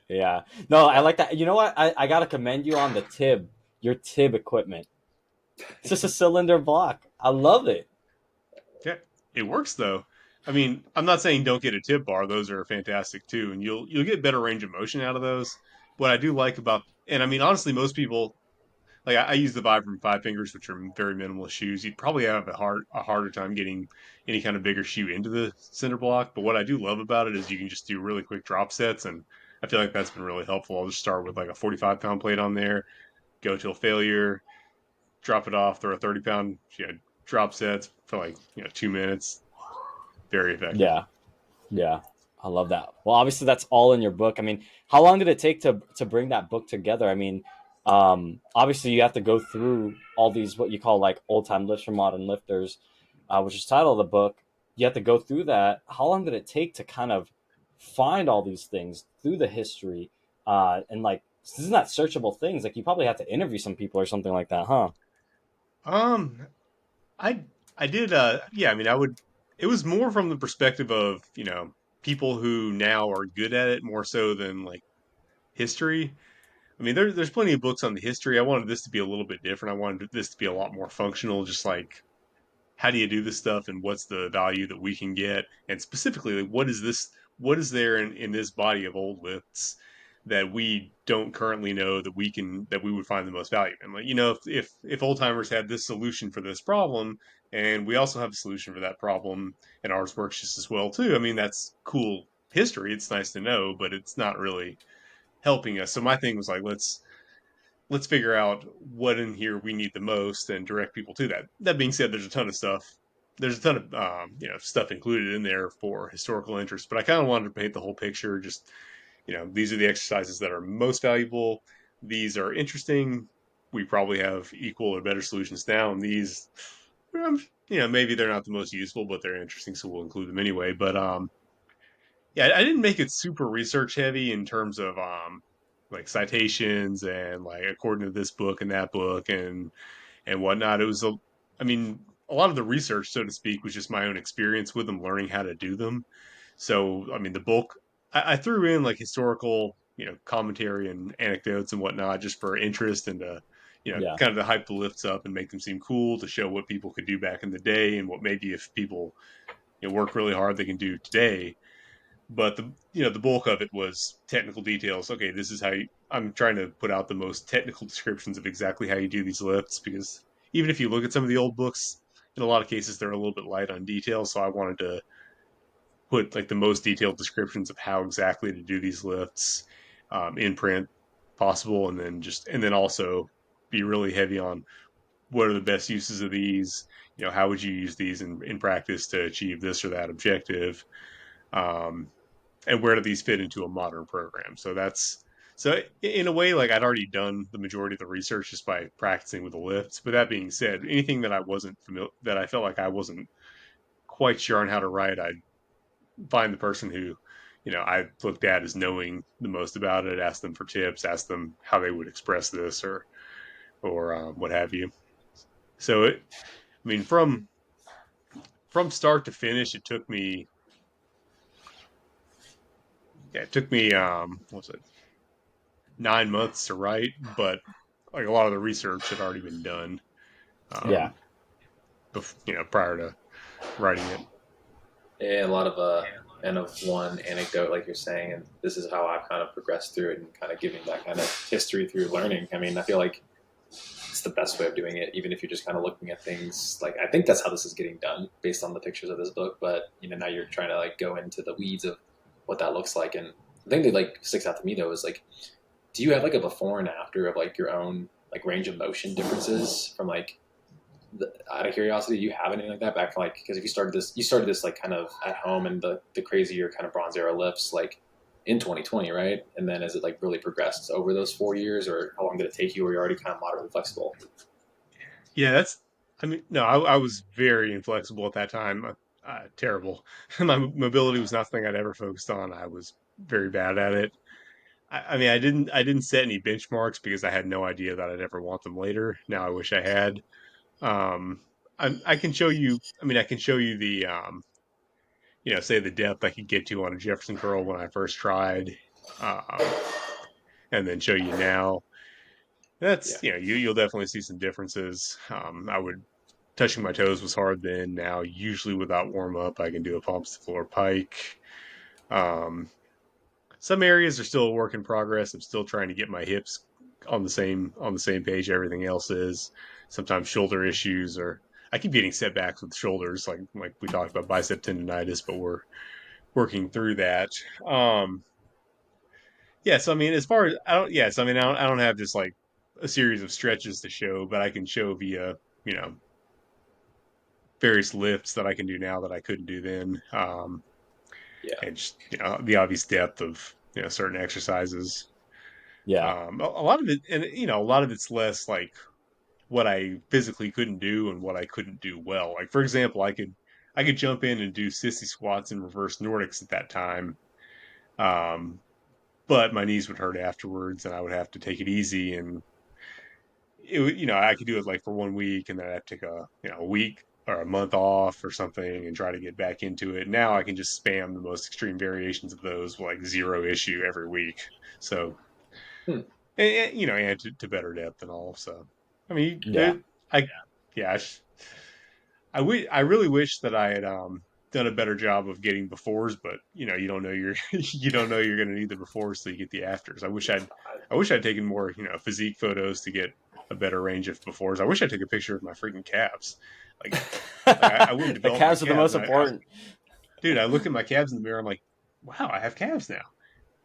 Yeah. No, I Yeah. like that. You know what? I gotta commend you on the tib. Your tib equipment. It's just a cylinder block. I love it. yeah, it works though. I mean, I'm not saying don't get a tip bar; those are fantastic too, and you'll get better range of motion out of those. What I do like about, and I mean, honestly, most people like I use the Vibram Five Fingers, which are very minimalist shoes. You'd probably have a harder time getting any kind of bigger shoe into the center block. But what I do love about it is you can just do really quick drop sets, and I feel like that's been really helpful. I'll just start with like a 45-pound plate on there, go till failure, drop it off, throw a 30-pound drop sets for like 2 minutes. Very effective. Yeah. Yeah. I love that. Well, obviously that's all in your book. I mean, how long did it take to bring that book together? I mean, obviously you have to go through all these what you call like old time lifts for modern lifters, which is the title of the book. You have to go through that. How long did it take to kind of find all these things through the history? And like, this is not searchable things. Like, you probably have to interview some people or something like that, huh? Um, I I did yeah, I mean I would it was more from the perspective of, people who now are good at it more so than like history. I mean there's plenty of books on the history. I wanted this to be a little bit different. I wanted this to be a lot more functional, just like how do you do this stuff and what's the value that we can get, and specifically like what is there in this body of old lifts that we don't currently know that we would find the most value in. Like if old timers had this solution for this problem and we also have a solution for that problem and ours works just as well too, I mean that's cool history, it's nice to know, but it's not really helping us. So my thing was like let's figure out what in here we need the most and direct people to that. That being said, there's a ton of stuff. There's a ton of stuff included in there for historical interest, but I kind of wanted to paint the whole picture. Just these are the exercises that are most valuable. These are interesting. We probably have equal or better solutions now, and these, maybe they're not the most useful, but they're interesting, so we'll include them anyway. But yeah, I didn't make it super research heavy in terms of like citations and like according to this book and that book and whatnot. It was I mean, a lot of the research, so to speak, was just my own experience with them, learning how to do them. So, I mean, the bulk, I threw in like historical, commentary and anecdotes and whatnot just for interest and Yeah. kind of to hype the lifts up and make them seem cool to show what people could do back in the day and what maybe if people work really hard they can do today. But the bulk of it was technical details. Okay, this is how I'm trying to put out the most technical descriptions of exactly how you do these lifts because even if you look at some of the old books, in a lot of cases they're a little bit light on details. So I wanted to put like the most detailed descriptions of how exactly to do these lifts in print possible, and then also be really heavy on what are the best uses of these. How would you use these in practice to achieve this or that objective? Um, and where do these fit into a modern program? So in a way, like I'd already done the majority of the research just by practicing with the lifts. But that being said, anything that I wasn't familiar, that I felt like I wasn't quite sure on how to write, I'd find the person who, I looked at as knowing the most about it, ask them for tips, ask them how they would express this or what have you. So I mean, from start to finish, it took me what was it 9 months to write, but like a lot of the research had already been done, Yeah. um, prior to writing it. And a lot of and of one anecdote, like you're saying, and this is how I've kind of progressed through it and kind of giving that kind of history through learning. I mean, I feel like it's the best way of doing it, even if you're just kind of looking at things. Like I think that's how this is getting done based on the pictures of this book. But now you're trying to like go into the weeds of what that looks like. And the thing that like sticks out to me though is like, do you have like a before and after of like your own like range of motion differences from like out of curiosity, do you have anything like that back from like because if you started this like kind of at home and the crazier kind of bronze era lifts like in 2020, right? And then as it like really progressed over those 4 years, or how long did it take you? Were you already kind of moderately flexible? Yeah, that's. I mean, no, I was very inflexible at that time. Terrible. My mobility was nothing I'd ever focused on. I was very bad at it. I mean, I didn't set any benchmarks because I had no idea that I'd ever want them later. Now I wish I had. Um, I can show you. I mean, I can show you the say the depth I could get to on a Jefferson curl when I first tried, um, and then show you now. Yeah, That's you'll definitely see some differences. I would touching my toes was hard then. Now usually without warm up, I can do a palms to floor pike. Um, some areas are still a work in progress. I'm still trying to get my hips on the same page everything else is. Sometimes shoulder issues or I keep getting setbacks with shoulders, like we talked about bicep tendonitis, but we're working through that. Um, yeah, so I mean, as far as I don't, yes, I mean, I don't have just like a series of stretches to show, but I can show via you know various lifts that I can do now that I couldn't do then, yeah, and just the obvious depth of certain exercises. Yeah. A lot of it, and a lot of it's less like what I physically couldn't do and what I couldn't do well. Like for example, I could jump in and do sissy squats and reverse Nordics at that time, um, but my knees would hurt afterwards, and I would have to take it easy. And I could do it like for 1 week, and then I'd take a week or a month off or something and try to get back into it. Now I can just spam the most extreme variations of those with like zero issue every week. So hmm. and to better depth and all. So I mean, Yeah. I yeah, I really wish that I had done a better job of getting befores, but you don't know you don't know you're going to need the befores till you get the afters. I wish I'd taken more physique photos to get a better range of befores. I wish I took a picture of my freaking calves. Like I went and The developed my calves are the calves, most and important. dude, I looked at my calves in the mirror. I'm like, wow, I have calves now.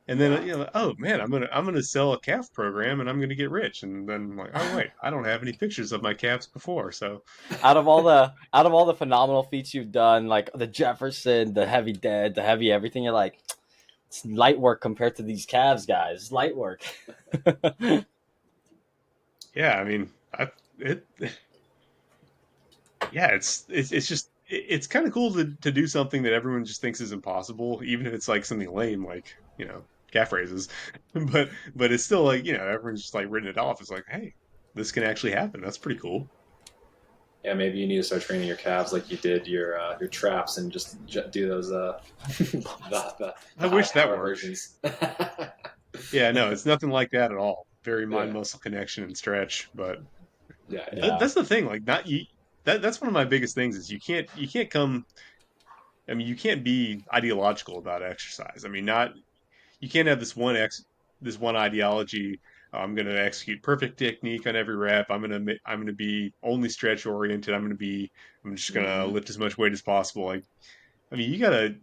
And then oh man, I'm gonna sell a calf program and I'm gonna get rich. And then I'm like, oh wait, I don't have any pictures of my calves before. So Out of all the phenomenal feats you've done, like the Jefferson, the heavy dead, the heavy everything, you're like, it's light work compared to these calves, guys. It's light work. yeah, I mean, it yeah, it's just it's kind of cool to do something that everyone just thinks is impossible, even if it's like something lame like calf raises, but it's still like everyone's just like written it off. It's like, hey, this can actually happen. That's pretty cool. Yeah, maybe you need to start training your calves like you did your traps and just do those I the high wish that power worked. versions. Yeah, no, it's nothing like that at all. Very mind Yeah, muscle connection and stretch, but yeah, yeah. Yeah. that's the thing. Like, not you. That's one of my biggest things is you can't come. I mean, you can't be ideological about exercise. I mean, not you can't have this one ideology. I'm going to execute perfect technique on every rep. I'm going to be only stretch oriented. I'm just going to Hmm. lift as much weight as possible. Like, I mean, you got to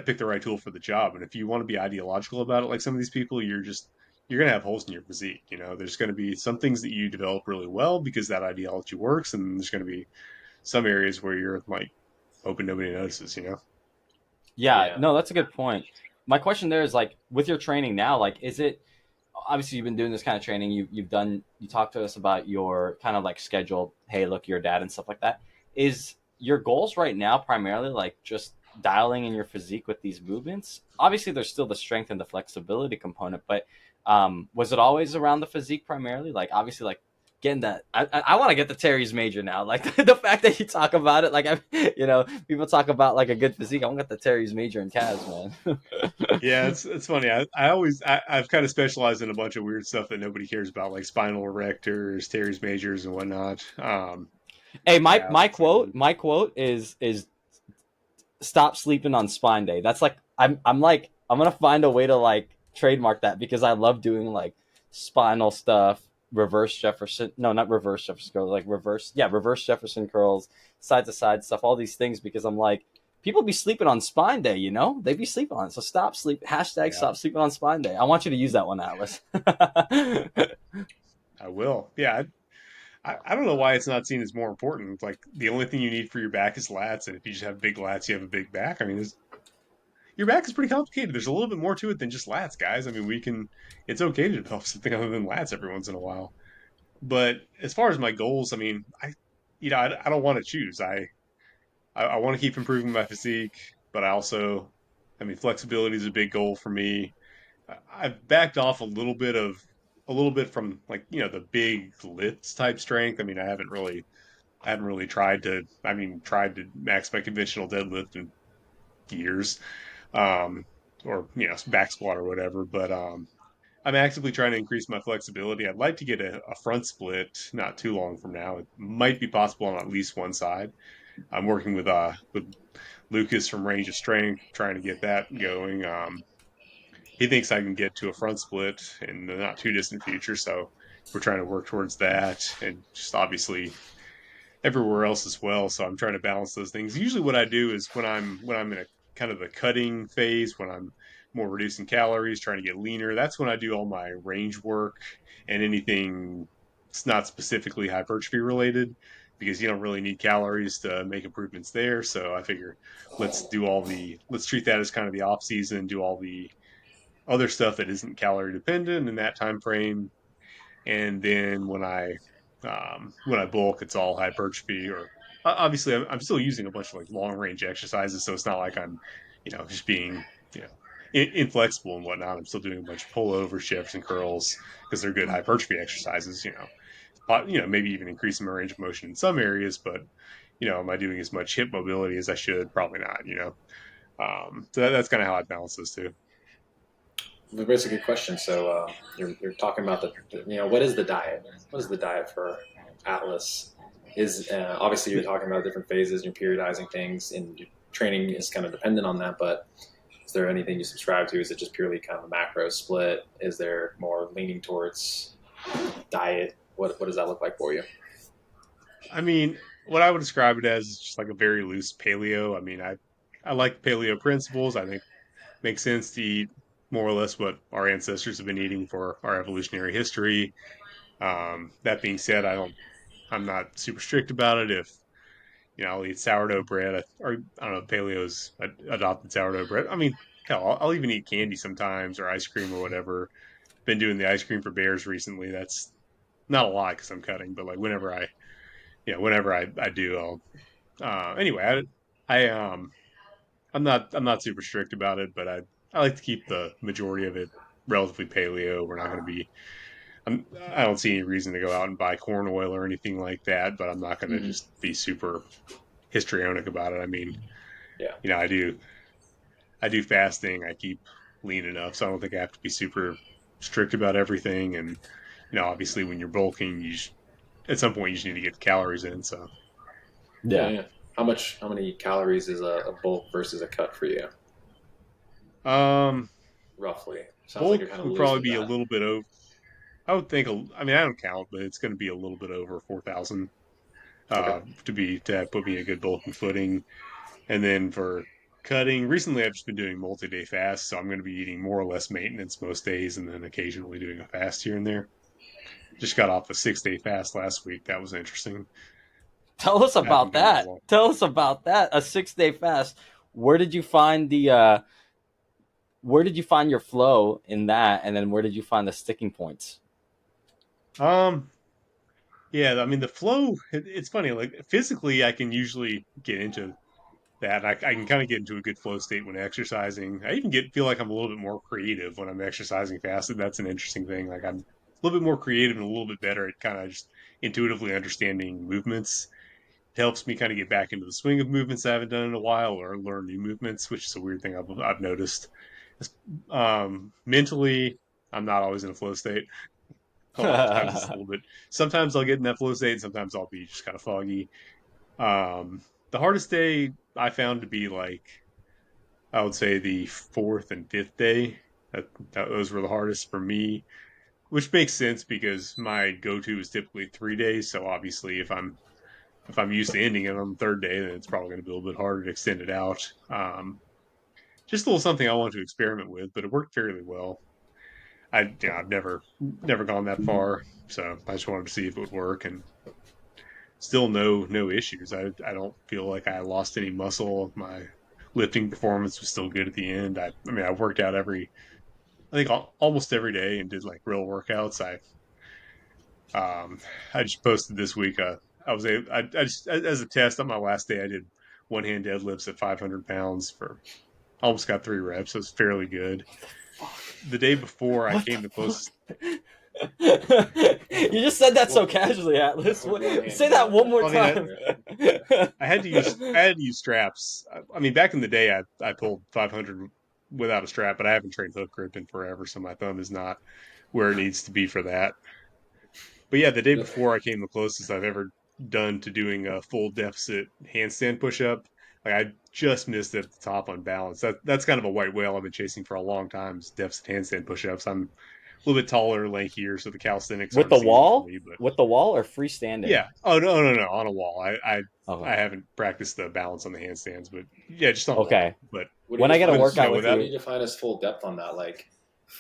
pick the right tool for the job. And if you want to be ideological about it, like some of these people, you're going to have holes in your physique. There's going to be some things that you develop really well because that ideology works, and there's going to be some areas where you're like hoping nobody notices. Yeah, Yeah. no, that's a good point. My question there is like with your training now, like is it obviously you've been doing this kind of training, you talked to us about your kind of like scheduled, hey, look, your dad and stuff like that. Is your goals right now primarily like just dialing in your physique with these movements? Obviously there's still the strength and the flexibility component, but was it always around the physique primarily? Like obviously like getting that I want to get the Terry's major now. Like the fact that you talk about it, like I people talk about like a good physique. I want to get the Terry's major in calves, man. Yeah, it's funny. I've kind of specialized in a bunch of weird stuff that nobody cares about, like spinal erectors, teres majors, and whatnot. Hey, Calves. I mean, my quote is stop sleeping on spine day. That's like I'm like I'm gonna find a way to like trademark that because I love doing like spinal stuff, reverse Jefferson. No, not reverse Jefferson curls. Like reverse Jefferson curls, side to side stuff. All these things because I'm like people be sleeping on spine day. They be sleeping on it. So stop sleep. Hashtag yeah, stop sleeping on spine day. I want you to use that one, Atlas. I will. Yeah, I don't know why it's not seen as more important. It's like the only thing you need for your back is lats, and if you just have big lats, you have a big back. I mean, your back is pretty complicated. There's a little bit more to it than just lats, guys. I mean, it's okay to develop something other than lats every once in a while. But as far as my goals, I mean, I don't want to choose. I want to keep improving my physique, but I mean, flexibility is a big goal for me. I've backed off a little bit from like the big lifts type strength. I mean, I haven't really tried to max my conventional deadlift in years, um, or back squat or whatever. But I'm actively trying to increase my flexibility. I'd like to get a front split not too long from now. It might be possible on at least one side. I'm working with Lucas from Range of Strength, trying to get that going. He thinks I can get to a front split in the not too distant future, so we're trying to work towards that, and just obviously everywhere else as well. So I'm trying to balance those things. Usually, what I do is when I'm in a kind of the cutting phase, when I'm more reducing calories, trying to get leaner. That's when I do all my range work and anything that's not specifically hypertrophy related, because you don't really need calories to make improvements there. So I figure let's treat that as kind of the off season, do all the other stuff that isn't calorie dependent in that time frame, and then when I bulk, it's all hypertrophy. Or obviously, I'm still using a bunch of like long range exercises, so it's not like I'm just being you know inflexible and whatnot. I'm still doing a bunch of pullovers, shifts, and curls because they're good hypertrophy exercises. Maybe even increasing my range of motion in some areas, but am I doing as much hip mobility as I should? Probably not. So that's kind of how I balance those two. That's a good question. So you're talking about what is the diet? What is the diet for Atlas? Is obviously you're talking about different phases. You're periodizing things, and your training is kind of dependent on that. But is there anything you subscribe to? Is it just purely kind of a macro split? Is there more leaning towards diet? What does that look like for you? I mean, what I would describe it as is just like a very loose paleo. I mean, I like paleo principles. I think it makes sense to eat more or less what our ancestors have been eating for our evolutionary history. That being said, I'm not super strict about it. If I'll eat sourdough bread, or I don't know, paleo's adopted sourdough bread. I mean, hell, I'll even eat candy sometimes or ice cream or whatever. Been doing the ice cream for bears recently. That's not a lot because I'm cutting, but like whenever I do, I'll anyway, I'm not super strict about it, but I like to keep the majority of it relatively paleo. We're not going to be I don't see any reason to go out and buy corn oil or anything like that, but I'm not going to Hmm. just be super histrionic about it. I mean, Yeah. I do fasting. I keep lean enough, so I don't think I have to be super strict about everything. And obviously, when you're bulking, at some point you just need to get the calories in. So, Yeah. Yeah. Yeah. How many calories is a bulk versus a cut for you, um, roughly? Sounds like you're bulk kind of would loose probably with be a that. little bit over. I would think. I mean, I don't count, but it's going to be a little bit over 4,000 Okay. to put me in a good bulking footing. And then for cutting, recently I've just been doing multi-day fasts, so I'm going to be eating more or less maintenance most days, and then occasionally doing a fast here and there. Just got off a 6-day fast last week. That was interesting. Tell us I haven't about done it in a that. long. Tell us about that. A 6 day fast. Where did you find the where did you find your flow in that, and then where did you find the sticking points? Um, yeah, I mean the flow. It's funny. Like physically, I can usually get into that. I can kind of get into a good flow state when exercising. I even get feel like I'm a little bit more creative when I'm exercising fast, and that's an interesting thing. Like I'm a little bit more creative and a little bit better at kind of just intuitively understanding movements. It helps me kind of get back into the swing of movements I haven't done in a while, or learn new movements, which is a weird thing I've noticed. Mentally, I'm not always in a flow state. A lot of times it's a little bit. Sometimes I'll get in that flow state, and sometimes I'll be just kind of foggy. Um, the hardest day I found to be like, I would say the fourth and fifth day. Those were the hardest for me, which makes sense because my go-to is typically 3 days. So obviously, if I'm used to ending it on the third day, then it's probably going to be a little bit harder to extend it out. Just a little something I wanted to experiment with, but it worked fairly well. I've never gone that far, so I just wanted to see if it would work, and still no issues. I don't feel like I lost any muscle. My lifting performance was still good at the end. I mean I worked out I think almost every day and did like real workouts. I just posted this week. I just as a test on my last day I did one hand deadlifts at 500 pounds for almost got 3 reps. So it's fairly good. The day before I What came the the fuck? closest. You just said that so What, casually, Atlas. what Say one-handed that one deadlift more I mean, is time. 3 reps? I had to use straps. I mean, back in the day, I pulled 500 without a strap, but I haven't trained hook grip in forever, so my thumb is not where it needs to be for that. But yeah, the day before I came the closest I've ever done to doing a full deficit handstand push up. Like I just missed it at the top on balance. That's kind of a white whale I've been chasing for a long time. Is deficit handstand push ups. I'm a little bit taller, lankier, so the calisthenics With aren't the as easy for wall? me. But With the wall or freestanding? yeah. Oh no, on a wall. I Okay. haven't practiced the balance on the handstands, but yeah, just on a wall. Okay. But What do you When I get a define with as workout with what without do you, you define as full depth on that? Like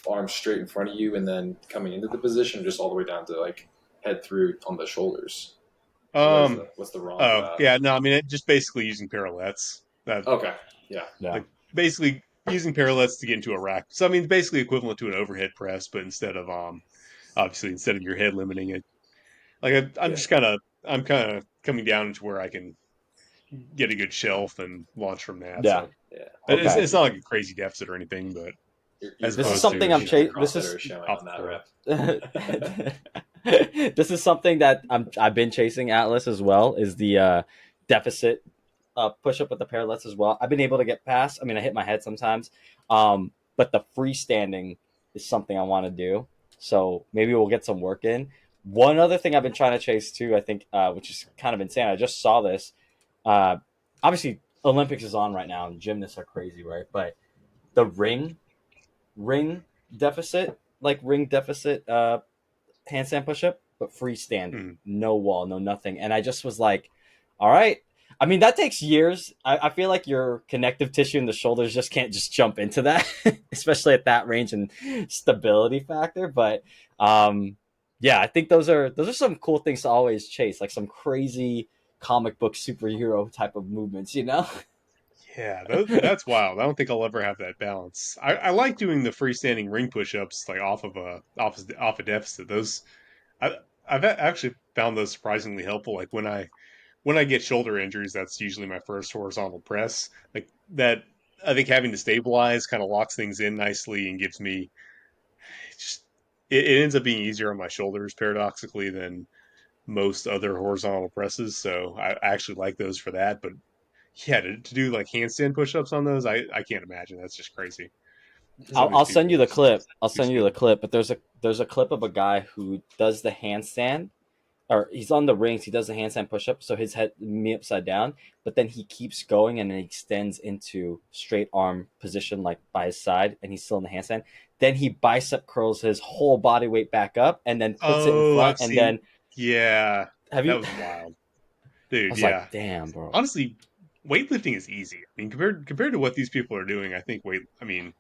arms straight in front of you and then coming into the position, or just all the way down to like head through on the shoulders? um What's the wrong for oh that? yeah, no, I mean just basically using parallettes. That Okay, yeah, yeah. like basically using parallettes to get into a rack. So I mean basically equivalent to an overhead press, but obviously instead of your head limiting it. Like I'm yeah, just I'm kind of coming down to where I can get a good shelf and launch from that. Yeah. So yeah. it's, Okay. it's not like a crazy deficit or anything, but Your as This is opposed something to I'm crossfitters, just your this crossfitter is is showing off on the that floor. rep. this is something that I've been chasing, Atlas, as well, is the deficit push up with the parallettes as well. I've been able to get past. I mean, I hit my head sometimes, but the freestanding is something I want to do. So maybe we'll get some work in. One other thing I've been trying to chase too, I think, which is kind of insane. I just saw this. Uh, Obviously, Olympics is on right now, and gymnasts are crazy, right? But the ring deficit, like ring deficit handstand push-up, but freestanding, Mm. no wall, no nothing. And I just was like, all right. I mean, that takes years. I feel like your connective tissue in the shoulders just can't just jump into that, especially at that range and stability factor. But yeah, I think those are some cool things to always chase, like some crazy comic book superhero type of movements, you know? Yeah, that's wild. I don't think I'll ever have that balance. I like doing the freestanding ring push-ups like off a deficit. I, actually found those surprisingly helpful. Like when I get shoulder injuries, that's usually my first horizontal press. Like that, I think having to stabilize kind of locks things in nicely and gives me just. it ends up being easier on my shoulders paradoxically than most other horizontal presses. So I actually like those for that. But yeah, to do like handstand push-ups on those, I can't imagine. That's just crazy. Some of these I'll send people you are the just clip. I'll too send you the skilled. clip. But there's a clip of a guy who does the handstand, or he's on the rings. He does the handstand push up, so his head me upside down. But then he keeps going and it extends into straight arm position, like by his side, and he's still in the handstand. Then he bicep curls his whole body weight back up, and then puts it in Oh, front. I've And seen. then Yeah, have that you? was wild, I dude. was like, Yeah, damn, bro. honestly, weightlifting is easy. I mean, compared to what these people are doing, I think weight. I mean,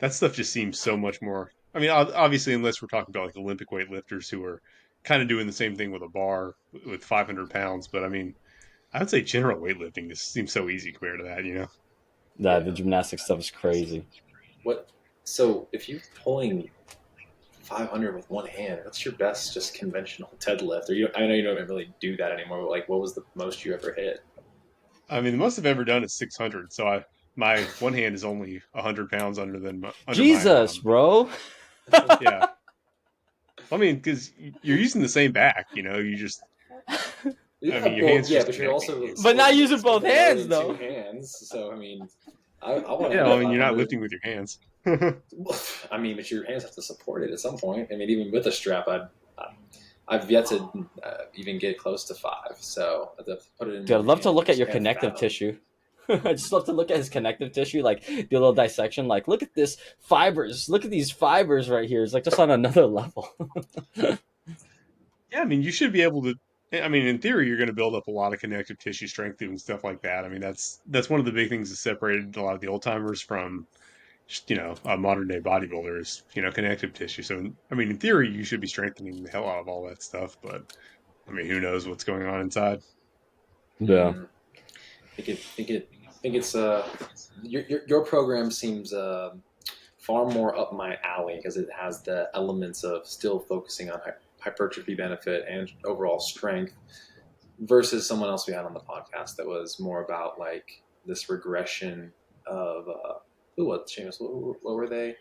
that stuff just seems so much more. I mean, obviously, unless we're talking about like Olympic weightlifters who are kind of doing the same thing with a bar with 500 pounds, but I mean, I would say general weightlifting just seems so easy compared to that. You know? The Yeah. gymnastic stuff is crazy. What? So if you're pulling 500 with one hand, what's your best just conventional deadlift? Or you? I know you don't really do that anymore. But like, what was the most you ever hit? I mean, the most I've ever done is 600. So my one hand is only 100 pounds under my Jesus, bro. yeah. I mean, because you're using the same back, you know, you just, I mean, Yeah, your well, hands are yeah, just but you're connecting also against But it. not supposed using to both be hands loading two though. hands. So I mean, I want to Yeah, hit a I mean, you're not 500. lifting with your hands. I mean, but your hands have to support it at some point. I mean, even with a strap, I've yet to even get close to five. So I have to put it in Dude, I'd one love to hand. I look at just your can't connective fathom. tissue. I just love to look at his connective tissue, like do a little dissection. Like, look at this fibers. Look at these fibers right here. It's like just on another level. Yeah, I mean, you should be able to. I mean, in theory, you're going to build up a lot of connective tissue strength and stuff like that. I mean, that's one of the big things that separated a lot of the old timers from, a modern day bodybuilders. Connective tissue. So, I mean, in theory, you should be strengthening the hell out of all that stuff. But I mean, who knows what's going on inside? Yeah. Hmm. Think it's your program seems far more up my alley because it has the elements of still focusing on hypertrophy benefit and overall strength versus someone else we had on the podcast that was more about like this regression of who was Seamus? What were they?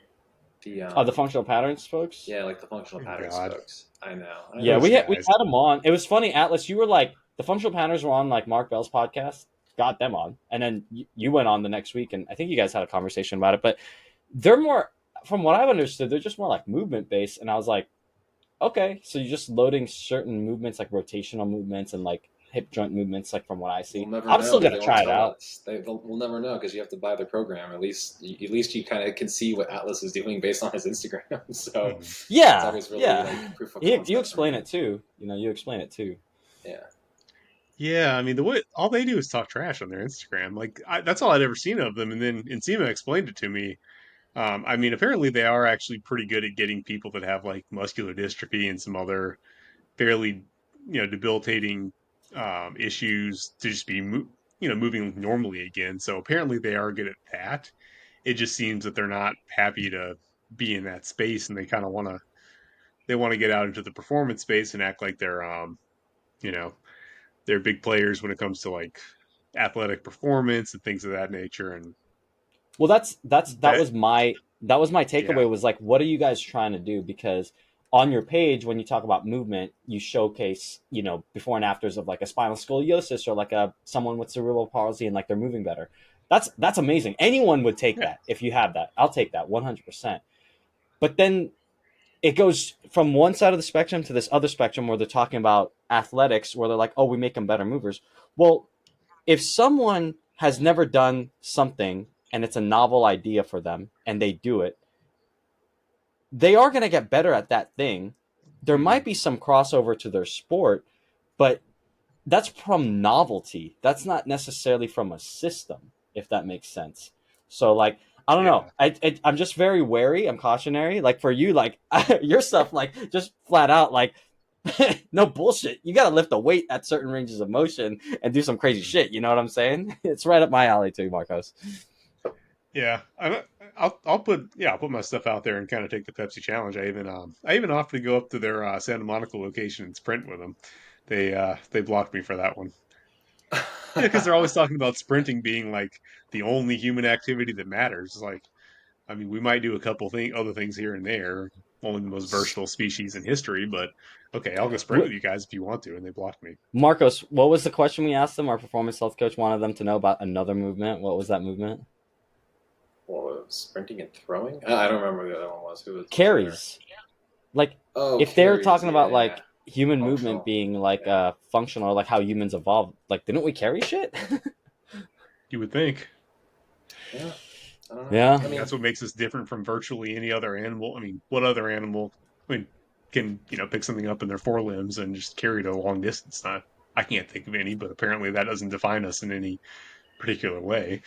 The The functional patterns, folks. yeah, like the functional Oh, patterns God, folks. I Yeah, know. those we guys. had them on. It was funny, Atlas. You were like the functional patterns were on like Mark Bell's podcast. Got them on, and then you went on the next week, and I think you guys had a conversation about it. But they're more, from what I've understood, they're just more like movement based. And I was like, okay, so you're just loading certain movements like rotational movements and like hip joint movements, like from what I We'll see. never I'm know still because gonna they won't try it tell out. us. We'll never know because you have to buy their program. At least you kind of can see what Atlas is doing based on his Instagram. So Mhm. it's Yeah, always really yeah. like proof of You concept for explain me. it too. You explain it too. Yeah. Yeah, I mean, the way all they do is talk trash on their Instagram. Like, that's all I'd ever seen of them. And then Enzima explained it to me. I mean, apparently they are actually pretty good at getting people that have like muscular dystrophy and some other fairly, debilitating issues to just be, moving normally again. So apparently they are good at that. It just seems that they're not happy to be in that space, and they want to get out into the performance space and act like you know, they're big players when it comes to like athletic performance and things of that nature. And Well, that that, was my yeah, takeaway was like, what are you guys trying to do? Because on your page, when you talk about movement, you showcase, before and afters of like a spinal scoliosis or like a someone with cerebral palsy and like they're moving better. That's amazing. Anyone would take yeah, that if you have that. I'll take that 100%. But then it goes from one side of the spectrum to this other spectrum where they're talking about athletics, where they're like, oh, we make them better movers. Well, if someone has never done something and it's a novel idea for them and they do it, they are going to get better at that thing. There hmm, might be some crossover to their sport, but that's from novelty. That's not necessarily from a system, if that makes sense. So, like, I don't know. yeah. I'm just very wary. I'm cautionary. Like for you, like your stuff, like just flat out, like no bullshit. You got to lift a weight at certain ranges of motion and do some crazy Mhm. shit. You know what I'm saying? It's right up my alley too, Marcos. Yeah, I'll put my stuff out there and kind of take the Pepsi challenge. I even offered to go up to their Santa Monica location and sprint with them. They blocked me for that one. Yeah, because they're always talking about sprinting being like the only human activity that matters. It's like, I mean, we might do a couple other things here and there. only the most versatile species in history, but okay, I'll go sprint with you guys if you want to. And they blocked me. Marcos, what was the question we asked them? Our performance health coach wanted them to know about another movement. What was that movement? Well, sprinting and throwing. I don't remember what the other one was. Who was there? Carries. Like, Oh, if they're carries. talking Yeah, about yeah. like human movement Functional. being like Yeah, functional, or like how humans evolved, like didn't we carry shit? You would think. yeah. I don't know. Yeah. I I mean, mean, that's what makes us different from virtually any other animal. I mean, what other animal, I mean, can, pick something up in their forelimbs and just carry it a long distance? I can't think of any, but apparently that doesn't define us in any particular way.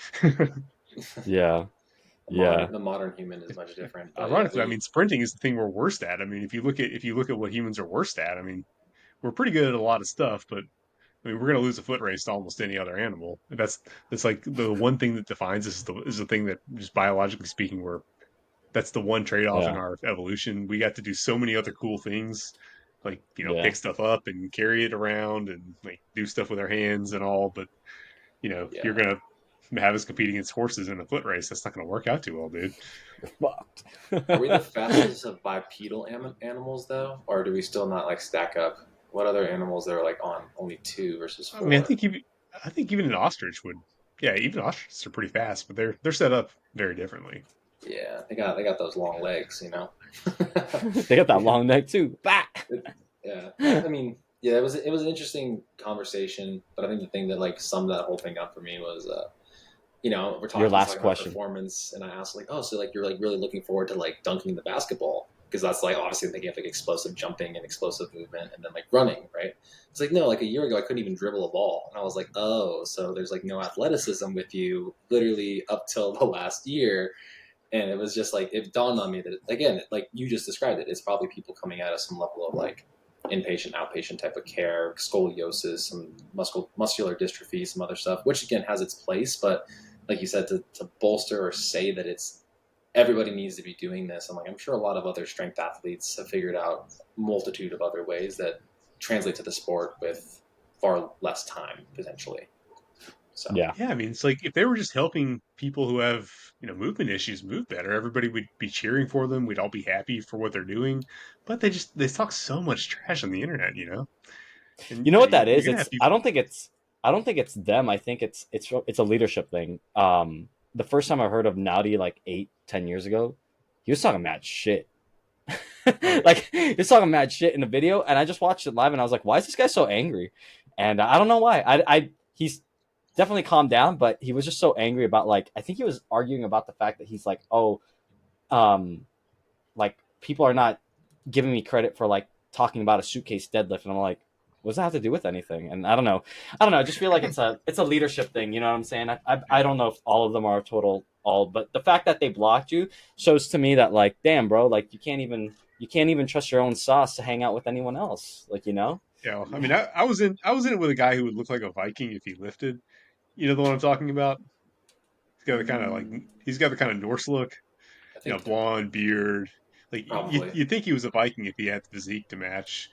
Yeah. Yeah. the modern human is much different. But yeah, Ironically, I mean, sprinting is the thing we're worst at. I mean, if you look at what humans are worst at, I mean, we're pretty good at a lot of stuff, but I mean, we're going to lose a foot race to almost any other animal. That's like the one thing that defines us is the thing that, just biologically speaking, that's the one trade off in Yeah. our evolution. We got to do so many other cool things, like Yeah. pick stuff up and carry it around and like do stuff with our hands and all. But if you're yeah. gonna have us competing against horses in a foot race, that's not going to work out too well, dude. Fucked. Are we the fastest of bipedal animals though, or do we still not like stack up? What other animals are like on only two versus I mean, four? I think even an ostrich would. Yeah, even ostriches are pretty fast, but they're set up very differently. Yeah, they got those long legs, you know. They got that long neck too. Bah! Yeah, I mean, yeah, it was an interesting conversation, but I think the thing that like summed that whole thing up for me was, we're Your talking he's last talking about question. performance, and I asked like, oh, so like you're like really looking forward to like dunking the basketball because that's like obviously thinking of like explosive jumping and explosive movement and then like running, right? It's like no, like a year ago I couldn't even dribble a ball, and I was like, oh, so there's like no athleticism with you literally up till the last year. And it was just like it dawned on me that again, like you just described it, it's probably people coming out of some level of like inpatient, outpatient type of care, scoliosis, some muscular dystrophy, some other stuff, which again has its place. But like you said, to bolster or say that it's everybody needs to be doing this, I'm sure a lot of other strength athletes have figured out a multitude of other ways that translate to the sport with far less time potentially. So Yeah. Yeah, I mean, it's like if they were just helping people who have, movement issues move better, everybody would be cheering for them. We'd all be happy for what they're doing. But they talk so much trash on the internet. And You know yeah, what that you're is? gonna have It's I people. don't think it's I don't think it's them. I think it's a leadership thing. The first time I heard of Naudi like 8, 10 years ago, he was talking mad shit. oh yeah. Like he was talking mad shit in the video, and I just watched it live, and I was like, "Why is this guy so angry?" And I don't know why. He's definitely calmed down, but he was just so angry about like I think he was arguing about the fact that he's like, "Oh, um, like people are not giving me credit for like talking about a suitcase deadlift," and I'm like, what does that have to do with anything? And I don't know. I just feel like it's a leadership thing. You know what I'm saying? I don't know if all of them are total all, but the fact that they blocked you shows to me that like, damn, bro, like you can't even trust your own sauce to hang out with anyone else. Like I mean, I was in it with a guy who would look like a Viking if he lifted. You know the one I'm talking about. He's got the kind of Norse look. I think Blonde beard. Like probably. you'd think he was a Viking if he had the physique to match.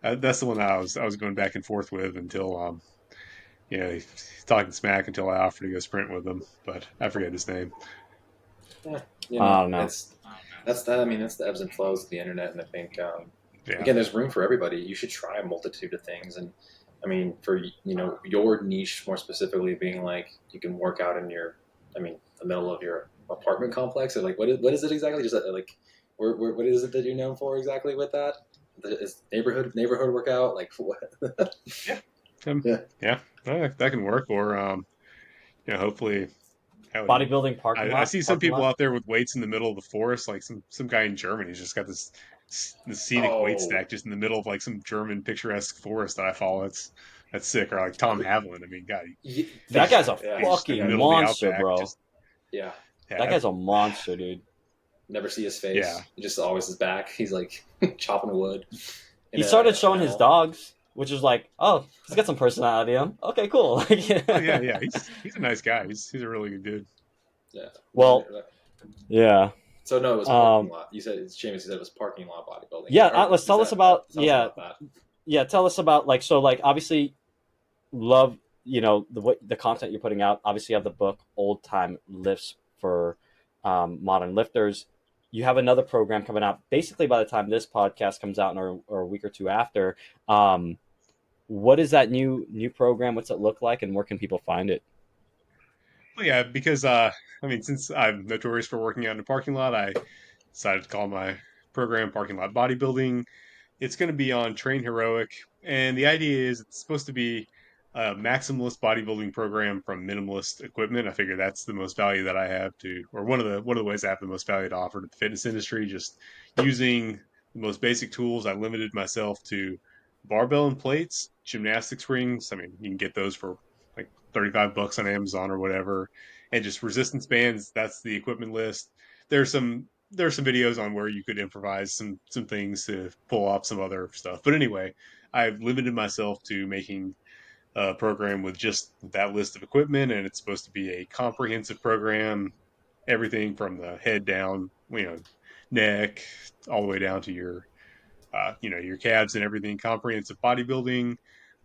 That's the one that I was going back and forth with until he's talking smack until I offered to go sprint with him, but I forget his name. Yeah, I don't know. that's that. I mean, that's the ebbs and flows of the internet, and I think Yeah, again, there's room for everybody. You should try a multitude of things, and I mean, for your niche more specifically being like you can work out in the middle of your apartment complex, or like what is it exactly? Just like what is it that you're known for exactly with that? Is neighborhood workout like what? yeah, Yeah. yeah. That can work. Or hopefully, hell, Bodybuilding parking I lot, see some parking people lot. out there with weights in the middle of the forest, like some guy in Germany's just got this scenic weight Oh, stack just in the middle of like some German picturesque forest that I follow. That's sick. Or like Tom Haviland. I mean, God, That yeah, guy's a yeah. he's just in That the fucking guy's middle of the monster, outback. bro. Just yeah. That yeah, guy's a monster, dude. Never see his yeah. face. He just always his back. He's like chopping wood He in started a showing his panel. dogs, which is like, oh, he's got some personality in him. Okay, cool. Oh yeah. He's a nice guy. He's a really good dude. Yeah. Well, yeah. So no, it was parking Um, lot. You said it's James. You said it was parking lot bodybuilding. yeah, Or Atlas, is tell us that about tell us yeah, about that? yeah. Tell us about like so like obviously love the content you're putting out. Obviously, you have the book Old Time Lifts for modern lifters. you have another program coming out. Basically, by the time this podcast comes out, or a week or two after, um, what is that new program? What's it look like, and where can people find it? Well, yeah, because I mean, since I'm notorious for working out in a parking lot, I decided to call my program Parking Lot Bodybuilding. It's going to be on Train Heroic, and the idea is it's supposed to be a maximalist bodybuilding program from minimalist equipment. I figure that's the most value that I have to, or one of the ways I have the most value to offer to the fitness industry. Just using the most basic tools. I limited myself to barbell and plates, gymnastics rings. I mean, you can get those for like $35 on Amazon or whatever, and just resistance bands. That's the equipment list. There's some there's some videos on where you could improvise some things to pull off some other stuff. But anyway, I've limited myself to making a program with just that list of equipment, and it's supposed to be a comprehensive program, everything from the head down, neck, all the way down to your calves and everything, comprehensive bodybuilding.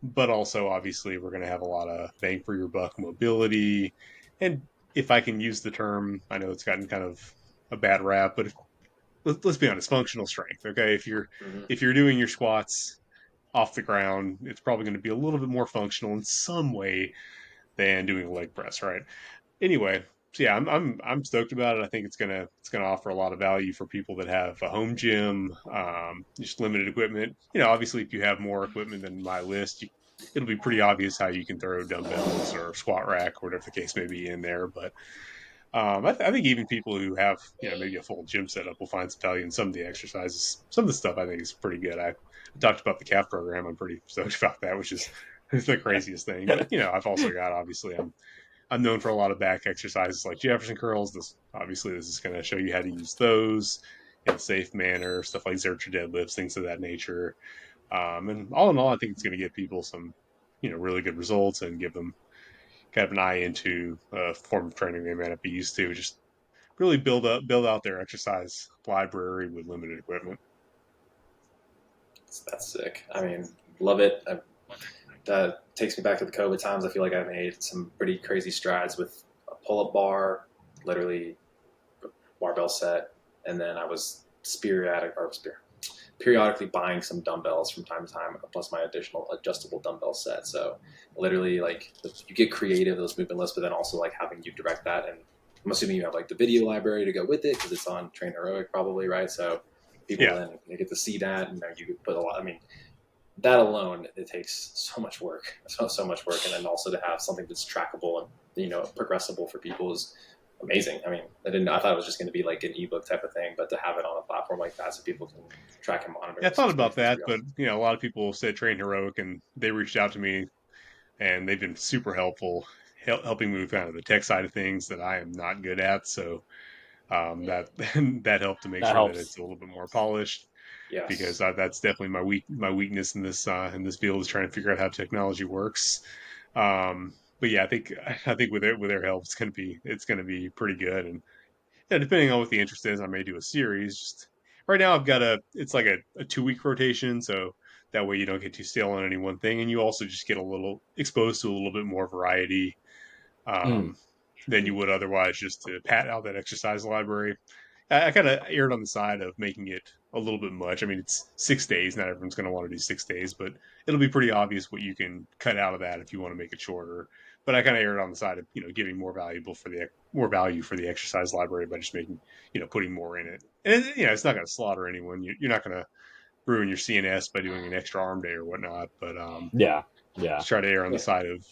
But also, obviously, we're going to have a lot of bang for your buck mobility, and if I can use the term, I know it's gotten kind of a bad rap, but let's be honest, functional strength. Okay, Mm-hmm. if you're doing your squats off the ground, it's probably going to be a little bit more functional in some way than doing a leg press, right? Anyway, so yeah, I'm stoked about it. I think it's gonna offer a lot of value for people that have a home gym, just limited equipment. Obviously, if you have more equipment than my list, it'll be pretty obvious how you can throw dumbbells or squat rack or whatever the case may be in there. But I think even people who have maybe a full gym setup will find some value in some of the exercises. Some of the stuff I think is pretty good. I talked about the calf program. I'm pretty stoked about that, which is the craziest thing. But I've also got obviously I'm known for a lot of back exercises like Jefferson curls. This is going to show you how to use those in a safe manner. Stuff like Zercher deadlifts, things of that nature. And all in all, I think it's going to get people some really good results and give them kind of an eye into a form of training they might not be used to. Just really build out their exercise library with limited equipment. That's sick. I mean, love it. That takes me back to the COVID times. I feel like I made some pretty crazy strides with a pull-up bar, literally barbell set, and then I was periodically buying some dumbbells from time to time, plus my additional adjustable dumbbell set. So literally, like, you get creative those movement lists, but then also like having you direct that, and I'm assuming you have like the video library to go with it because it's on Train Heroic probably, right? So people Yeah, then they get to see that, and you could put a lot. I mean, that alone, it takes so much work, so much work, and then also to have something that's trackable and progressible for people is amazing. I mean, I thought it was just going to be like an ebook type of thing, but to have it on a platform like that so people can track and monitor yeah, I thought about it's that, pretty but awesome. a lot of people said Train Heroic, and they reached out to me, and they've been super helpful, helping me with kind of the tech side of things that I am not good at. So that that helped to make That sure that helps. it's a little bit more polished because Yes. that's definitely my weakness in this field is trying to figure out how technology works. But yeah, I think with their help, it's gonna be pretty good. And yeah, depending on what the interest is, I may do a series. Just right now, I've got it's like a 2 week rotation, so that way you don't get too stale on any one thing, and you also just get a little exposed to a little bit more variety Mm. um, than you would otherwise just to pat out that exercise library. I kind of erred on the side of making it a little bit much. I mean, it's 6 days. Not everyone's going to want to do 6 days, but it'll be pretty obvious what you can cut out of that if you want to make it shorter. But I kind of erred on the side of giving more value for the exercise library by just making putting more in it. And it's not going to slaughter anyone. You're not going to ruin your CNS by doing an extra arm day or whatnot. But Yeah, yeah. just try to err on the Yeah. side of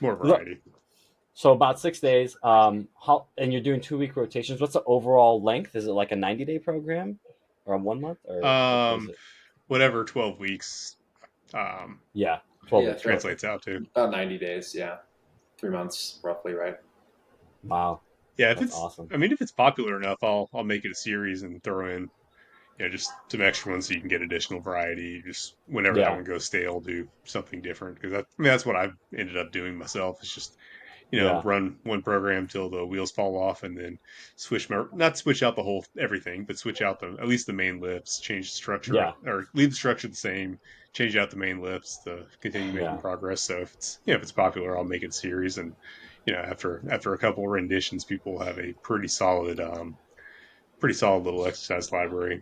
more Look, variety. so about 6 days. How and you're doing 2 week rotations. What's the overall length? Is it like a 90-day program, or a 1 month, or what is Um, it? whatever 12 weeks Yeah, 12 weeks. Yeah. Perfect. translates out to. About 90 days. Yeah. 3 months roughly, right? Wow, Yeah, that's awesome. if it's popular enough, I'll make it a series and throw in just some extra ones so you can get additional variety. Just whenever that Yeah, one goes stale, do something different because that's what I've ended up doing myself. It's just yeah, run one program till the wheels fall off, and then not switch out the whole everything, but switch out the at least the main lifts, change the structure yeah, or leave the structure the same, change out the main lifts to continue making yeah. progress. So if it's popular, I'll make it a series, and after a couple renditions, people will have a pretty solid pretty solid little exercise library.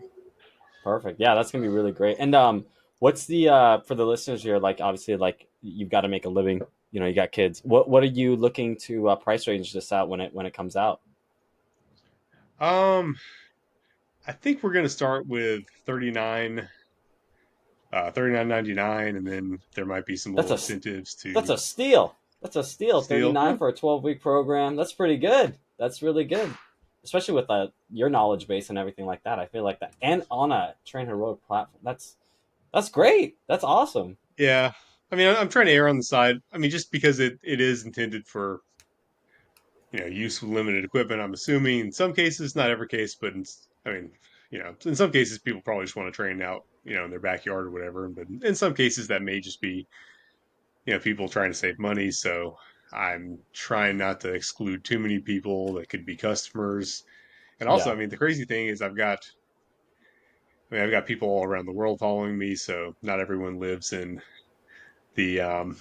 Perfect. Yeah, that's gonna be really great. And what's the for the listeners here? Like, obviously, like you've got to make a living. You know, you got kids. What are you looking to price range this out when it comes out? Um, I think we're gonna start with 39.99, and then there might be some That's little a incentives that's to a steal. That's a steal. steal. 39 for a 12-week program. That's pretty good. That's really good, especially with your knowledge base and everything like that. I feel like that, and on a Train Heroic platform. That's great. That's awesome. Yeah, I mean, I'm trying to err on the side. I mean, just because it is intended for use with limited equipment. I'm assuming in some cases, not every case, but I mean, in some cases, people probably just want to train out, in their backyard or whatever. But in some cases, that may just be, people trying to save money. So I'm trying not to exclude too many people that could be customers. And also, Yeah. I mean, the crazy thing is I've got people all around the world following me. So not everyone lives in the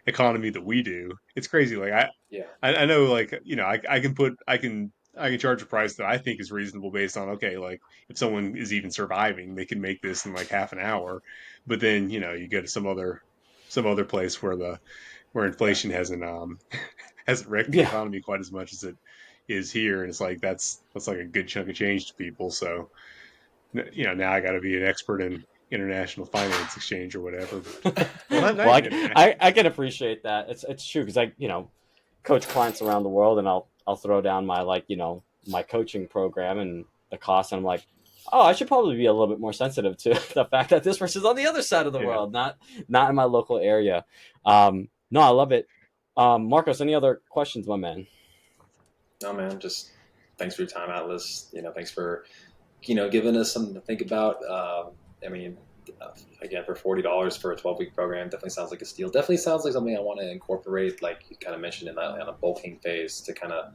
economy that we do. It's crazy. Like Yeah. I know, like I can charge a price that I think is reasonable based on, okay, like if someone is even surviving, they can make this in like half an hour. But then you go to some other place where inflation hasn't wrecked the Yeah. economy quite as much as it is here, and it's like that's like a good chunk of change to people. So now I got to be an expert in international finance exchange or whatever. But well, not Well, even international. I can appreciate that. It's true because I coach clients around the world, and I'll throw down my my coaching program and the cost, and I'm like, oh, I should probably be a little bit more sensitive to the fact that this person's on the other side of the Yeah. world, not in my local area. No, I love it. Marcos, any other questions, my man? No, man, just thanks for your time, Atlas. Thanks for giving us something to think about. I mean, again, for $40 for a 12-week program, definitely sounds like a steal. Definitely sounds like something I want to incorporate, like you kind of mentioned in that on a bulking phase to kind of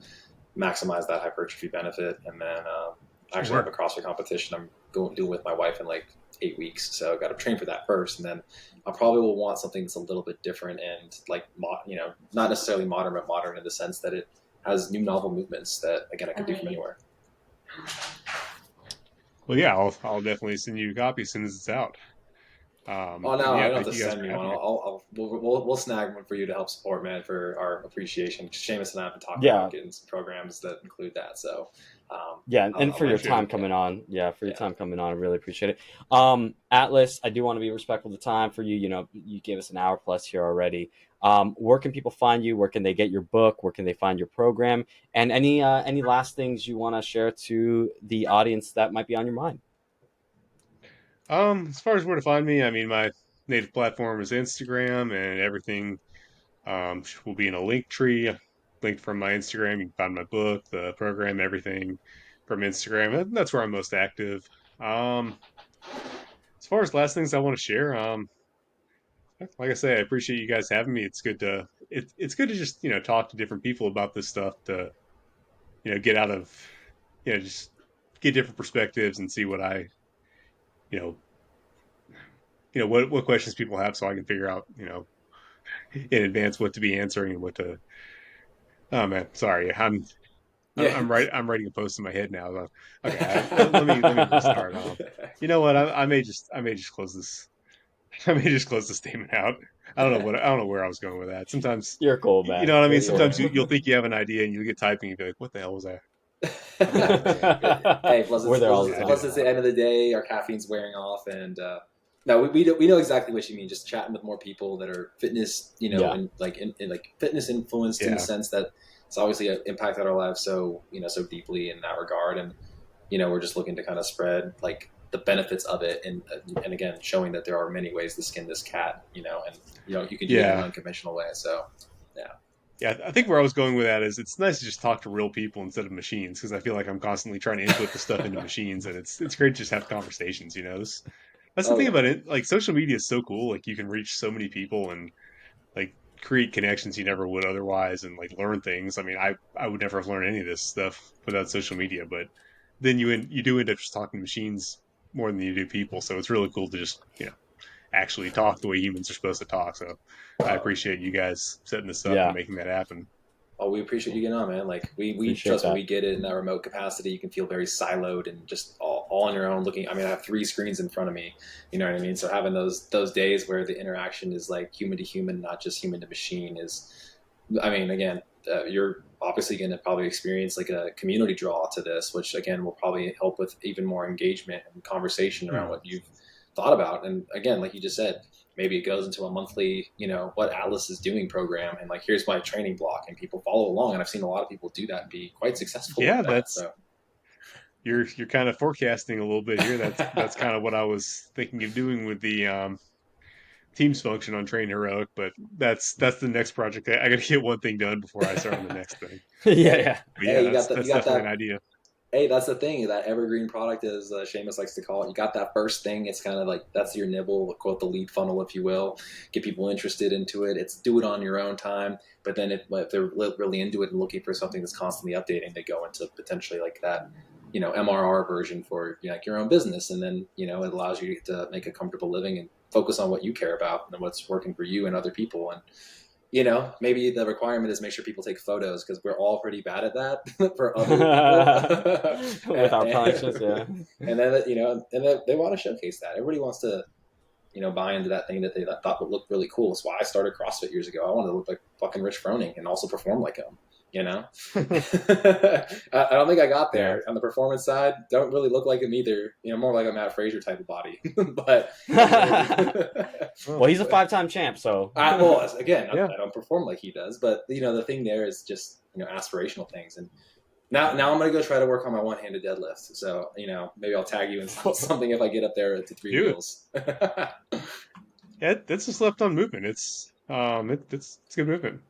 maximize that hypertrophy benefit. And then I actually have a Sure. CrossFit competition I'm going to do with my wife in like 8 weeks, so I've got to train for that first, and then I probably will want something that's a little bit different and like not necessarily modern, but modern in the sense that it has new novel movements that again I can do from anywhere. Well, yeah, I'll definitely send you a copy as soon as it's out. Oh And no, you yeah, don't have thank to you guys send for me one. having me. We'll snag one for you to help support, man, for our appreciation. Seamus and I have been talking about Yeah, getting some programs that include that. So yeah, and I'll for let your you know. Appreciate time it. Yeah, coming on, yeah, for your yeah. time coming on, I really appreciate it. Atlas, I do want to be respectful of the time for you. You gave us an hour plus here already. Where can people find you? Where can they get your book? Where can they find your program? And any last things you want to share to the audience that might be on your mind? As far as where to find me, I mean, my native platform is Instagram, and everything will be in a link tree, linked from my Instagram. You can find my book, the program, everything from Instagram. That's where I'm most active. Um, as far as last things I want to share, like I say, I appreciate you guys having me. It's good to just talk to different people about this stuff to get out of just get different perspectives and see what I you know what questions people have, so I can figure out in advance what to be answering and what to. Oh man, sorry, Yeah. I'm writing a post in my head now. Okay, let me restart. You know what? I may just close this. I may just close the statement out. I don't know where I was going with that. Sometimes, You're cool, you man. know what I mean. You're Sometimes cool. you'll think you have an idea and you'll get typing and be like, "What the hell was that? What the hell was that?" Hey, plus We're it's, there plus all the it's Yeah, I do plus time. it's that a the lot. end of the day. Our caffeine's wearing off, and no, we know exactly what you mean. Just chatting with more people that are fitness, Yeah, and like in like fitness influenced in the Yeah, sense that it's obviously impacted our lives so so deeply in that regard, and we're just looking to kind of spread like the benefits of it, and again showing that there are many ways to skin this cat, and you can do it in an yeah. unconventional way. So yeah. Yeah, I think where I was going with that is it's nice to just talk to real people instead of machines, because I feel like I'm constantly trying to input the stuff into machines, and it's great to just have conversations. That's the Oh thing yeah. about it. Like social media is so cool. Like you can reach so many people and like create connections you never would otherwise, and like learn things. I mean, I would never have learned any of this stuff without social media, but then you do end up just talking to machines more than you do people. So it's really cool to just actually talk the way humans are supposed to talk. So I appreciate you guys setting this up and yeah. making that happen. Oh, we appreciate you getting on, man. Like we Appreciate trust me, that. we get it in that remote capacity. You can feel very siloed and just all on your own looking. I mean, I have three screens in front of me. You know what I mean? So having those days where the interaction is like human to human, not just human to machine is, I mean, again, you're obviously going to probably experience like a community draw to this, which again will probably help with even more engagement and conversation around Hmm. what you've thought about. And again, like you just said, maybe it goes into a monthly, what Atlas is doing program, and like here's my training block, and people follow along. And I've seen a lot of people do that and be quite successful with Yeah, that. that's So you're kind of forecasting a little bit here. That's kind of what I was thinking of doing with the Teams function on Train Heroic, but that's the next project. I got to get one thing done before I start on the next thing. Yeah, hey, yeah. But yeah, hey, you that's got definitely an that. idea. Hey, that's the thing. That evergreen product, as Seamus likes to call it. You got that first thing. It's kind of like that's your nibble, quote the lead funnel, if you will. Get people interested into it. It's do it on your own time. But then if they're really into it and looking for something that's constantly updating, they go into potentially like that, MRR version for like your own business, and then it allows you to make a comfortable living and focus on what you care about and what's working for you and other people. And maybe the requirement is make sure people take photos because we're all pretty bad at that for other people. With our functions, yeah. And then, and then they want to showcase that. Everybody wants to, buy into that thing that they thought would look really cool. That's why I started CrossFit years ago. I wanted to look like fucking Rich Froning and also perform like him. I don't think I got Yeah. there on the performance side. Don't really look like him either. More like a Matt Frazier type of body. But Well, Well, he's a 5-time champ, so. well, again, yeah. I don't perform like he does, but the thing there is just aspirational things. And now I'm gonna go try to work on my one-handed deadlift. So maybe I'll tag you in something if I get up there to three Do it. wheels. Yeah, that's a slept on movement. It's good movement.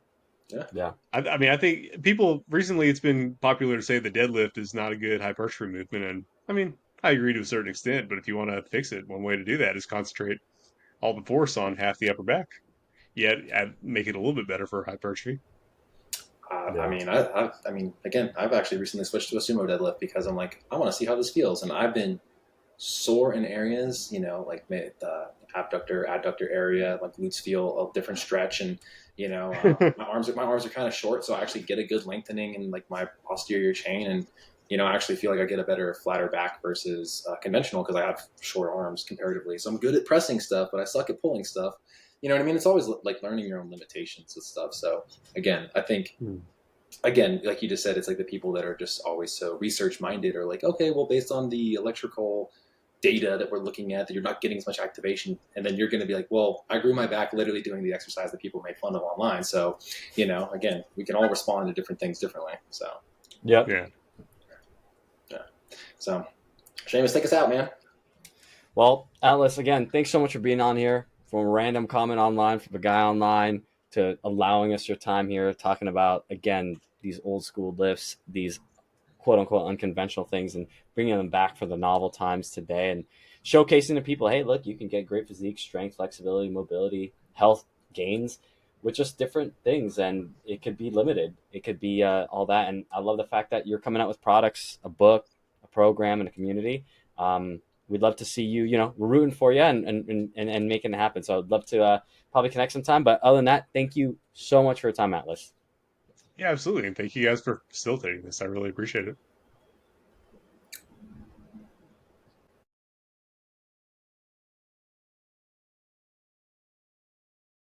Yeah. Yeah. I mean, I think people recently it's been popular to say the deadlift is not a good hypertrophy movement, and I mean, I agree to a certain extent. But if you want to fix it, one way to do that is concentrate all the force on half the upper back. Yet make it a little bit better for hypertrophy. I Yeah. mean, I mean, again, I've actually recently switched to a sumo deadlift because I'm like, I want to see how this feels, and I've been sore in areas, like the abductor, adductor area, like glutes feel a different stretch, and my arms are kind of short, so I actually get a good lengthening in like my posterior chain, and I actually feel like I get a better flatter back versus conventional because I have short arms comparatively. So I'm good at pressing stuff, but I suck at pulling stuff. You know what I mean? It's always like learning your own limitations with stuff. So again, I think Hmm. again, like you just said, it's like the people that are just always so research minded are like, okay, well, based on the electrical data that we're looking at, that you're not getting as much activation. And then you're going to be like, well, I grew my back literally doing the exercise that people make fun of online. So, again, we can all respond to different things differently. So, Yep. Yeah. yeah. So, Seamus, take us out, man. Well, Atlas, again, thanks so much for being on here. From a random comment online from a guy online to allowing us your time here, talking about, again, these old school lifts, these quote unquote unconventional things, and bringing them back for the novel times today, and showcasing to people, hey, look, you can get great physique, strength, flexibility, mobility, health gains with just different things, and it could be limited. It could be all that. And I love the fact that you're coming out with products, a book, a program, and a community. We'd love to see you. We're rooting for you and making it happen. So I'd love to probably connect sometime. But other than that, thank you so much for your time, Atlas. Yeah, absolutely. And thank you guys for facilitating this. I really appreciate it.